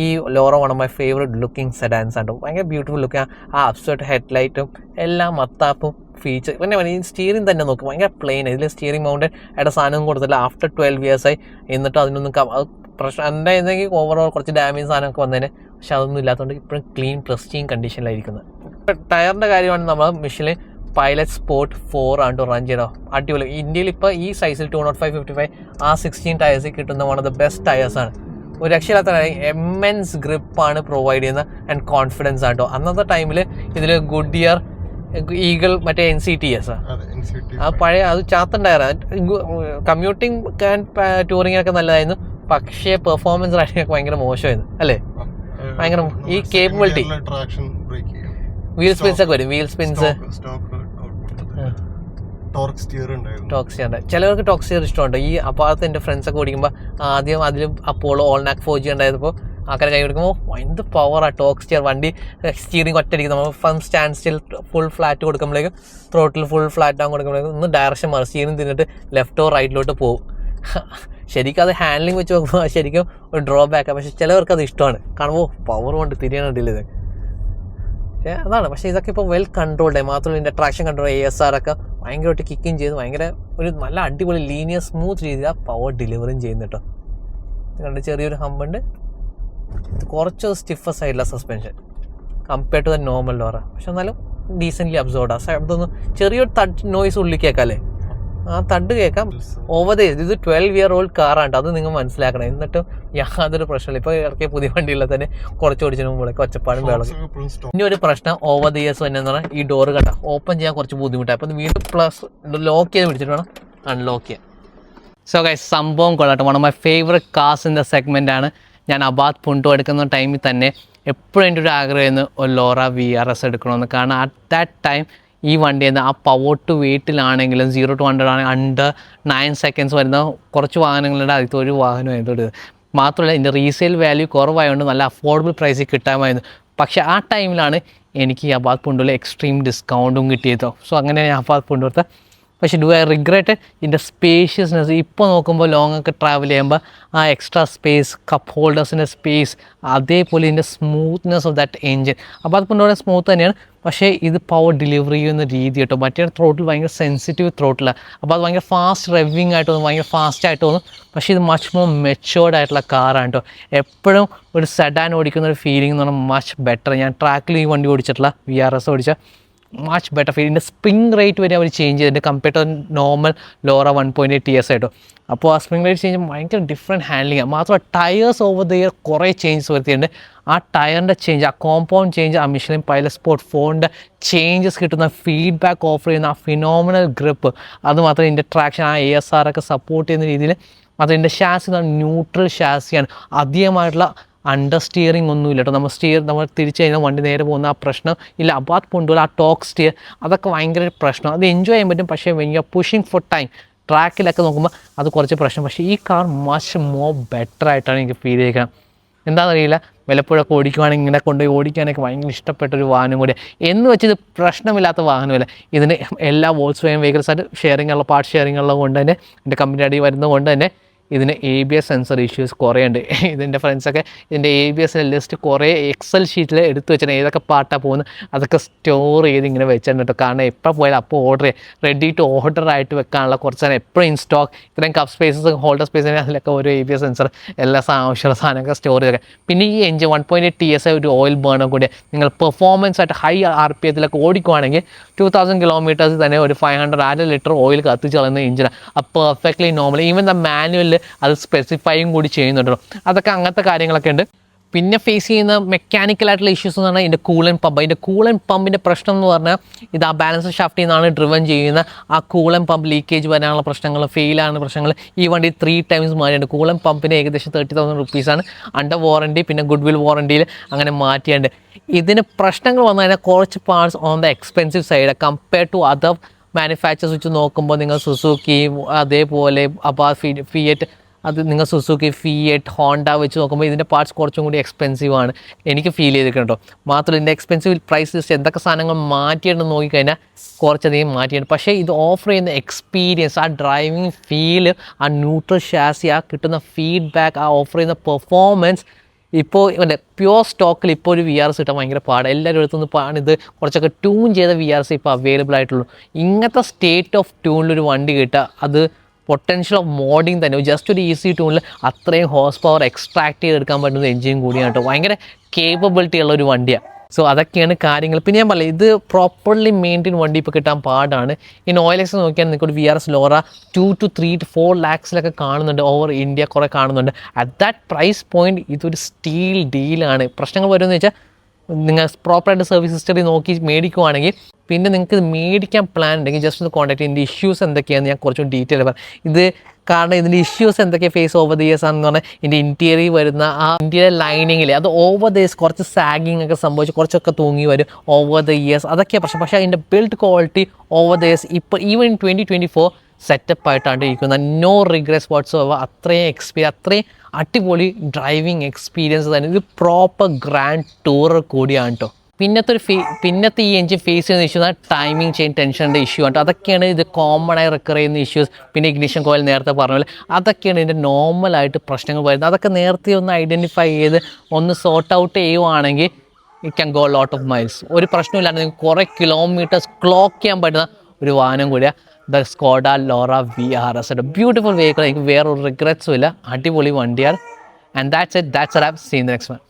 ഈ Laura one of my favourite looking sedans ആണ്. ഭയങ്കര ബ്യൂട്ടിഫുൾ ലുക്ക്. ആ അപ്സോട്ട് ഹെഡ്ലൈറ്റും എല്ലാം മത്താപ്പും ഫീച്ചർ പിന്നെ ഈ സ്റ്റിയറിംഗ് തന്നെ നോക്കും, ഭയങ്കര പ്ലെയിൻ. ഇതിൽ സ്റ്റിയറിംഗ് മൗണ്ടൻ ആയിട്ട് സാധനം കൊടുത്തില്ല. ആഫ്റ്റർ 12 years ആയി എന്നിട്ട് അതിനൊന്നും പ്രശ്നം എന്തായിരുന്നെങ്കിൽ ഓവറോൾ കുറച്ച് ഡാമേജ് സാധനമൊക്കെ വന്നതിന്. പക്ഷെ അതൊന്നും ഇല്ലാത്തതുകൊണ്ട് ഇപ്പോഴും ക്ലീൻ പ്രസ്റ്റീൻ കണ്ടീഷനിലായിരിക്കുന്നത്. ടയറിൻ്റെ കാര്യമാണ് നമ്മൾ മിഷലിൻ പൈലറ്റ് സ്പോർട്ട് 4 ആണ് റൺ ചെയ്യണോ, അടിപൊളി. ഇന്ത്യയിൽ ഇപ്പോൾ ഈ സൈസിൽ 205, 55 ആ 16 ടയേഴ്സിൽ കിട്ടുന്ന വൺ ഓഫ് ദ ബെസ്റ്റ് ടയേഴ്സാണ്. ഒരു രക്ഷയില്ലാത്ത എമ്മൻസ് ഗ്രിപ്പാണ് പ്രൊവൈഡ് ചെയ്യുന്നത് ആൻഡ് കോൺഫിഡൻസ് ആട്ടോ. അന്നത്തെ ടൈമിൽ ഇതിൽ ഗുഡിയർ ഈഗിൾ മറ്റേ NCTS ആ പഴയ അത് ചാത്തൻ ടയറാണ്. കമ്മ്യൂട്ടിങ് ടൂറിംഗ് ഒക്കെ നല്ലതായിരുന്നു, പക്ഷേ പെർഫോമൻസ് റൈഡിങ്ങൊക്കെ ഭയങ്കര മോശമായിരുന്നു അല്ലേ. ഭയങ്കര ഈ കേപ്പബിലിറ്റി വീൽ സ്പിൻസ് ഒക്കെ വരും. വീൽ സ്പിൻസ് ടോർക്ക് സ്റ്റിയർ ചിലവർക്ക് ടോർക്ക് സ്റ്റിയർ ഇഷ്ടമുണ്ട്. ഈ അപ്പാർത്ത് എൻ്റെ ഫ്രണ്ട്സൊക്കെ ഓടിക്കുമ്പോൾ ആദ്യം അതിലും അപ്പോളോ ഓൾനാക് 4G ഉണ്ടായപ്പോൾ ആൾക്കാരെ കൈ കൊടുക്കുമ്പോൾ എന്ത് പവറാണ് ടോർക്ക് സ്റ്റിയർ. വണ്ടി സ്റ്റിയറിംഗ് ഒറ്റയടിക്കും. നമ്മൾ from stand still full flat കൊടുക്കുമ്പോഴേക്കും ത്രോട്ടിൽ ഫുൾ ഫ്ലാറ്റ് ആകും കൊടുക്കുമ്പോഴേക്കും ഒന്ന് ഡയറക്ഷൻ മാറും, സ്റ്റിയറിംഗ് തിന്നിട്ട് ലെഫ്റ്റോ റൈറ്റിലോട്ട് പോകും. ശരിക്കും അത് ഹാൻഡ്ലിങ് വെച്ച് നോക്കുമ്പോൾ ശരിക്കും ഒരു ഡ്രോബാക്കാണ്. പക്ഷേ ചിലവർക്ക് അത് ഇഷ്ടമാണ്. കാണുമ്പോൾ പവർ കൊണ്ട് തിരിയാനുണ്ടല്ലോ ഇത്. അതാണ്. പക്ഷേ ഇതൊക്കെ ഇപ്പോൾ വെൽ കൺട്രോൾഡ്. മാത്രമല്ല ഇതിൻ്റെ ട്രാക്ഷൻ കൺട്രോൾ ASR ഒക്കെ ഭയങ്കരമായിട്ട് കിക്കിങ് ചെയ്ത് ഭയങ്കര ഒരു നല്ല അടിപൊളി ലീനിയർ സ്മൂത്ത് രീതിയിലാണ് പവർ ഡെലിവറിയും ചെയ്യുന്നത് കേട്ടോ. നിങ്ങളുടെ ചെറിയൊരു ഹമ്പുണ്ട്, കുറച്ച് സ്റ്റിഫ് സൈഡിലെ suspension compared to the normal Laura. പക്ഷെ എന്നാലും ഡീസൻ്റ്ലി അബ്സോർഡാണ്. ശബ്ദമൊന്നും ചെറിയൊരു തഡ് നോയ്സ് ഉള്ളിൽ കേൾക്കാം അല്ലേ, ആ തഡ് കേൾക്കാം. ഓവർ ദ ഇത് 12-year-old കാറാണ്, അത് നിങ്ങൾ മനസ്സിലാക്കണം. എന്നിട്ടും യാതൊരു പ്രശ്നമില്ല. ഇപ്പോൾ ഇറക്കിയ പുതിയ വണ്ടികളിൽ തന്നെ കുറച്ച് ഓടിച്ചതിന് മുമ്പൊക്കെ ഒച്ചപ്പാടും വേളം. ഇനി ഒരു പ്രശ്നം ഓവർ ദ ഇയേഴ്സ് തന്നെ എന്ന് പറഞ്ഞാൽ ഈ ഡോറ് കണ്ട ഓപ്പൺ ചെയ്യാൻ കുറച്ച് ബുദ്ധിമുട്ടാണ്. അപ്പോൾ വീണ്ടും പ്ലസ് ലോക്ക് ചെയ്ത് പിടിച്ചിട്ട് വേണം അൺലോക്ക് ചെയ്യാൻ. സോ ഗൈസ്, സംഭവം കൊള്ളട്ടെ. One of my favourite cars in the segment ആണ്. ഞാൻ അബാദ് പുണ്ടോ എടുക്കുന്ന ടൈമിൽ തന്നെ എപ്പോഴും എൻ്റെ ഒരു ആഗ്രഹമായിരുന്നു ഒരു ലോറ VRS എടുക്കണമെന്ന്. കാരണം അറ്റ് ദാറ്റ് ടൈം ഈ വണ്ടി എന്താ ആ പവർ ടു വെയിറ്റിലാണെങ്കിലും 0 to 100 ആണെങ്കിൽ അണ്ടർ 9 seconds വരുന്ന കുറച്ച് വാഹനങ്ങളുടെ അതിൽ ഒരു വാഹനം ആയതുകൊണ്ട്. മാത്രമല്ല ഇതിൻ്റെ റീസെയിൽ വാല്യൂ കുറവായതുകൊണ്ട് നല്ല അഫോർഡബിൾ പ്രൈസിൽ കിട്ടാമായിരുന്നു. പക്ഷേ ആ ടൈമിലാണ് എനിക്ക് ഈ അബാദ് പുണ്ടോയിൽ എക്സ്ട്രീം ഡിസ്കൗണ്ടും കിട്ടിയതോ. സോ അങ്ങനെ ഞാൻ അബാദ് പുണ്ടോ എടുത്ത. പക്ഷേ ഡു ഐ റിഗ്രറ്റ് ഇതിൻ്റെ സ്പേഷ്യസ്നെസ്. ഇപ്പോൾ നോക്കുമ്പോൾ ലോങ് ഒക്കെ ട്രാവൽ ചെയ്യുമ്പോൾ ആ എക്സ്ട്രാ സ്പേസ്, കപ്പ് ഹോൾഡേഴ്സിൻ്റെ സ്പേസ്, അതേപോലെ ഇതിൻ്റെ സ്മൂത്ത്നെസ് ഓഫ് ദാറ്റ് എൻജിൻ. അപ്പോൾ അത് പുണ്ടോടെ സ്മൂത്ത് തന്നെയാണ്. പക്ഷേ ഇത് പവർ ഡെലിവറി ചെയ്യുന്ന രീതി കേട്ടോ. മറ്റേ ത്രോട്ടിൽ ഭയങ്കര സെൻസിറ്റീവ് ത്രോട്ടിലാണ്. അപ്പോൾ അത് ഭയങ്കര ഫാസ്റ്റ് റെവിങ് ആയിട്ട് തോന്നും, ഭയങ്കര ഫാസ്റ്റ് ആയിട്ട് തോന്നും. പക്ഷേ ഇത് മച്ച് മോർ മെച്ചുവേർഡ് ആയിട്ടുള്ള കാറാണ് കേട്ടോ. എപ്പോഴും ഒരു സെഡാൻ ഓടിക്കുന്ന ഒരു ഫീലിംഗ് എന്ന് പറഞ്ഞാൽ മച്ച് ബെറ്റർ. ഞാൻ ട്രാക്കിൽ ഈ വണ്ടി ഓടിച്ചിട്ടുള്ള VRS ഓടിച്ച മച്ച് ബെറ്റർ ഫീൽ. ഇതിൻ്റെ സ്പ്രിംഗ് റേറ്റ് വരെ അവർ ചേഞ്ച് ചെയ്തിട്ടുണ്ട് compared to normal Laura 1.8 TS ആയിട്ടോ. അപ്പോൾ ആ സ്പ്രിംഗ് റേറ്റ് ചേഞ്ച് ഭയങ്കര ഡിഫറെൻറ്റ് ഹാൻഡ്ലിംഗ് ആണ്. മാത്രമല്ല ടയേഴ്സ് ഓവർ ദ ഇയർ കുറേ ചേഞ്ചസ് വരുത്തിയിട്ടുണ്ട്. ആ ടയറിൻ്റെ ചേഞ്ച്, ആ കോമ്പൗണ്ട് ചേഞ്ച്, ആ മിഷലിൻ പൈലറ്റ് സ്പോർട്ട് 4ൻ്റെ ചേഞ്ചസ് കിട്ടുന്ന ഫീഡ്ബാക്ക് ഓഫർ ചെയ്യുന്ന ആ ഫിനോമിനൽ ഗ്രിപ്പ്, അതുമാത്രം ഇതിൻ്റെ ട്രാക്ഷൻ, ആ ASR ഒക്കെ സപ്പോർട്ട് ചെയ്യുന്ന രീതിയിൽ. മാത്രം ഇതിൻ്റെ ഷാസി ന്യൂട്രൽ ഷാസിയാണ്. അധികമായിട്ടുള്ള അണ്ടർ സ്റ്റിയറിംഗ് ഒന്നുമില്ല കേട്ടോ. നമ്മൾ തിരിച്ചു കഴിഞ്ഞാൽ വണ്ടി നേരെ പോകുന്ന ആ പ്രശ്നം ഇല്ല. അബാദ് പുണ്ടോയിൽ ആ ടോക്ക് സ്റ്റിയർ അതൊക്കെ ഭയങ്കര പ്രശ്നം. അത് എൻജോയ് ചെയ്യാൻ പറ്റും. പക്ഷേ when you are pushing for time ട്രാക്കിലൊക്കെ നോക്കുമ്പോൾ അത് കുറച്ച് പ്രശ്നം. പക്ഷേ ഈ കാർ മച്ച് മോർ ബെറ്റർ ആയിട്ടാണ് എനിക്ക് ഫീൽ ചെയ്യുക. എന്താണെന്നറിയില്ല, വല്ലപ്പോഴൊക്കെ ഓടിക്കുവാണെങ്കിൽ ഇങ്ങനെ കൊണ്ടുപോയി ഓടിക്കാനൊക്കെ ഭയങ്കര ഇഷ്ടപ്പെട്ടൊരു വാഹനം കൂടിയാണ്. എന്ന് വെച്ച് ഇത് പ്രശ്നമില്ലാത്ത വാഹനമല്ല. ഇതിന് എല്ലാ വോൾക്സ്വാഗൻ വെഹിക്കിൾസായിട്ട് ഷെയറിംഗ് ഉള്ള പാർട്ട് ഷെയറിംഗ് ഉള്ളത് കൊണ്ട് തന്നെ എൻ്റെ കമ്പനി അടി വരുന്നത് കൊണ്ട് തന്നെ ഇതിന് ABS സെൻസർ ഇഷ്യൂസ് കുറേ ഉണ്ട്. ഇതിൻ്റെ ഫ്രണ്ട്സൊക്കെ ഇതിൻ്റെ ABS ലിസ്റ്റ് കുറേ എക്സൽ ഷീറ്റിൽ എടുത്ത് വെച്ചിട്ടുണ്ട്. ഏതൊക്കെ പാർട്ടാണ് പോകുന്നത് അതൊക്കെ സ്റ്റോർ ചെയ്ത് ഇങ്ങനെ വെച്ചിട്ടുണ്ട് കേട്ടോ. കാരണം എപ്പോൾ പോയാലും അപ്പോൾ ഓർഡർ ചെയ്യും, റെഡി ടു ഓർഡർ ആയിട്ട് വെക്കാനുള്ള കുറച്ച് സാധനം എപ്പോഴും ഇൻ സ്റ്റോക്ക്. ഇത്രയും കപ്പ് സ്പേസസ് ഹോൾഡർ സ്പേസിന് അതിലൊക്കെ ഒരു ABS സെൻസർ എല്ലാ ആവശ്യമുള്ള സാധനമൊക്കെ സ്റ്റോർ ചെയ്തൊക്കെ. പിന്നെ ഈ എഞ്ചിൻ 1.8 TSI ഒരു ഓയിൽ ബേണർ കൂടി നിങ്ങൾ പെർഫോമൻസ് ആയിട്ട് ഹൈ RPM ഓടിക്കുവാണെങ്കിൽ 2000 കിലോമീറ്റേഴ്സ് തന്നെ ഒരു 500 ലിറ്റർ ഓയിൽ കത്തിച്ച് കളയുന്ന എഞ്ചിനാണ്. അപ്പോൾ പെർഫെക്റ്റ്ലി നോർമൽ. ഈവൻ ദ മാനുവലിൽ അത് സ്പെസിഫൈയും കൂടി ചെയ്യുന്നുണ്ടല്ലോ. അതൊക്കെ അങ്ങനത്തെ കാര്യങ്ങളൊക്കെ ഉണ്ട്. പിന്നെ ഫേസ് ചെയ്യുന്ന മെക്കാനിക്കലായിട്ടുള്ള ഇഷ്യൂസ് എന്ന് പറഞ്ഞാൽ ഇതിൻ്റെ കൂളൻ പമ്പ്. അതിൻ്റെ കൂളൻ പമ്പിൻ്റെ പ്രശ്നം എന്ന് പറഞ്ഞാൽ ഇത് ആ ബാലൻസ് ഷാഫ്റ്റിൽ നിന്നാണ് ഡ്രിവൻ ചെയ്യുന്ന ആ കൂളൻ പമ്പ് ലീക്കേജ് വരാനുള്ള പ്രശ്നങ്ങൾ, ഫെയിലാകുന്ന പ്രശ്നങ്ങൾ ഈ വണ്ടി 3 ടൈംസ് മാറ്റിയുണ്ട്. കൂളൻ പമ്പിന് ഏകദേശം 30,000 റുപ്പീസാണ് അണ്ടർ വാറണ്ടി, പിന്നെ ഗുഡ് വിൽ വാറണ്ടിയിൽ അങ്ങനെ മാറ്റിയുണ്ട്. ഇതിന് പ്രശ്നങ്ങൾ വന്നു കഴിഞ്ഞാൽ കുറച്ച് parts on the expensive side compare to other manufacturers വെച്ച് നോക്കുമ്പോൾ നിങ്ങൾ സുസുക്കി അതേപോലെ ഫിയറ്റ് അത് നിങ്ങൾ സുസുക്കി, ഫിയറ്റ്, ഹോണ്ട വെച്ച് നോക്കുമ്പോൾ ഇതിൻ്റെ പാർട്സ് കുറച്ചും കൂടി എക്സ്പെൻസീവ് ആണ് എനിക്ക് ഫീൽ ചെയ്തിട്ടുണ്ട്. മാത്രമല്ല ഇതിൻ്റെ എക്സ്പെൻസീവ് പ്രൈസ് ലിസ്റ്റ് എന്തൊക്കെ സാധനങ്ങൾ മാറ്റിയിട്ടുണ്ടെന്ന് നോക്കിക്കഴിഞ്ഞാൽ കുറച്ചധികം മാറ്റിയിട്ടുണ്ട്. പക്ഷേ ഇത് ഓഫർ ചെയ്യുന്ന എക്സ്പീരിയൻസ്, ആ ഡ്രൈവിംഗ് ഫീല്, ആ ന്യൂട്രൽ ഷാസി, ആ കിട്ടുന്ന ഫീഡ്ബാക്ക്, ആ ഓഫർ ചെയ്യുന്ന പെർഫോമൻസ് ഇപ്പോൾ പ്യുവർ സ്റ്റോക്കിൽ ഇപ്പോൾ ഒരു VRS കിട്ടാൻ ഭയങ്കര പാടാണ്. എല്ലാവരും അടുത്തുനിന്ന് ഇത് കുറച്ചൊക്കെ ട്യൂൺ ചെയ്ത VRS ഇപ്പോൾ അവൈലബിൾ ആയിട്ടുള്ളൂ. ഇങ്ങനത്തെ സ്റ്റേറ്റ് ഓഫ് ട്യൂണിലൊരു വണ്ടി കിട്ടുക, അത് പൊട്ടൻഷ്യൽ ഓഫ് മോഡിങ് തന്നെ ജസ്റ്റ് ഒരു ഈസി ട്യൂണിൽ അത്രയും ഹോഴ്സ് പവർ എക്സ്ട്രാക്ട് ചെയ്തെടുക്കാൻ പറ്റുന്ന എഞ്ചിൻ കൂടിയാണ് കേട്ടോ. ഭയങ്കര കേപ്പബിലിറ്റി ഉള്ള ഒരു വണ്ടിയാണ്. സോ അതൊക്കെയാണ് കാര്യങ്ങൾ. പിന്നെ ഞാൻ പറയാം, ഇത് പ്രോപ്പർലി മെയിൻറ്റെയിൻ വണ്ടി ഇപ്പോൾ കിട്ടാൻ പാടാണ്. ഇനി OLX നോക്കിയാൽ നിങ്ങൾക്ക് ഒരു VRS Laura 2 to 3 to 4 lakhs കാണുന്നുണ്ട്. ഓവർ ഇന്ത്യ കുറേ കാണുന്നുണ്ട്. അറ്റ് ദാറ്റ് പ്രൈസ് പോയിൻറ്റ് ഇതൊരു സ്റ്റീൽ ഡീലാണ്. പ്രശ്നങ്ങൾ വരുമെന്ന് വെച്ചാൽ നിങ്ങൾ പ്രോപ്പറായിട്ട് സർവീസ് ഹിസ്റ്ററി നോക്കി മേടിക്കുവാണെങ്കിൽ, പിന്നെ നിങ്ങൾക്ക് ഇത് മേടിക്കാൻ പ്ലാൻ ഉണ്ടെങ്കിൽ ജസ്റ്റ് ഒന്ന് കോൺടാക്ട് ചെയ്യുക. ഇതിൻ്റെ ഇഷ്യൂസ് എന്തൊക്കെയാണെന്ന് ഞാൻ കുറച്ചും ഡീറ്റെയിൽ പറയാം. ഇത് കാരണം ഇതിൻ്റെ ഇഷ്യൂസ് എന്തൊക്കെയാണ് ഫേസ് ഓവർ ദ ഇയേഴ്സ് ആണെന്ന് പറഞ്ഞാൽ ഇതിൻ്റെ ഇൻറ്റീരിയർ വരുന്ന ആ ഇൻറ്റീരിയർ ലൈനിങ്ങിൽ അത് ഓവർ ദ ഇയേഴ്സ് കുറച്ച് സാഗിങ് ഒക്കെ സംഭവിച്ച് കുറച്ചൊക്കെ തൂങ്ങി വരും ഓവർ ദ ഇയേഴ്സ്. അതൊക്കെയാണ് പ്രശ്നം. പക്ഷേ അതിൻ്റെ build quality over the years ഇപ്പോൾ ഈവൻ 2024 സെറ്റപ്പ് ആയിട്ടാണ് ഇരിക്കുന്നത്. No regrets what's over. അത്രയും അടിപൊളി ഡ്രൈവിംഗ് എക്സ്പീരിയൻസ് തന്നെ. ഇത് പ്രോപ്പർ ഗ്രാൻഡ് ടൂർ കൂടിയാണ് കേട്ടോ. പിന്നത്തെ ഈ എഞ്ചിൻ ഫേസ് ചെയ്യുന്ന ഇഷ്യൂ ടൈമിംഗ് ചെയിൻ ടെൻഷൻ്റെ ഇഷ്യൂ ആണ്. അതൊക്കെയാണ് ഇത് കോമണായി റിക്കർ ചെയ്യുന്ന ഇഷ്യൂസ്. പിന്നെ ഇഗ്നിഷൻ കോയിൽ നേരത്തെ പറഞ്ഞ പോലെ അതൊക്കെയാണ് ഇതിൻ്റെ നോർമലായിട്ട് പ്രശ്നങ്ങൾ വരുന്നത്. അതൊക്കെ നേരത്തെ ഒന്ന് ഐഡൻറ്റിഫൈ ചെയ്ത് ഒന്ന് സോർട്ട് ഔട്ട് ചെയ്യുവാണെങ്കിൽ it can go lot of miles. ഒരു പ്രശ്നമില്ലാണ്ട് നിങ്ങൾക്ക് കുറേ കിലോമീറ്റേഴ്സ് ക്ലോക്ക് ചെയ്യാൻ പറ്റുന്ന ഒരു വാഹനം കൂടിയാണ് the Skoda Laura VRS. Beautiful vehicle. എനിക്ക് വേറൊരു റിഗ്രറ്റ്സും ഇല്ല. അടിപൊളി വണ്ടിയാണ്. And that's it. That's wrap. See in the next one.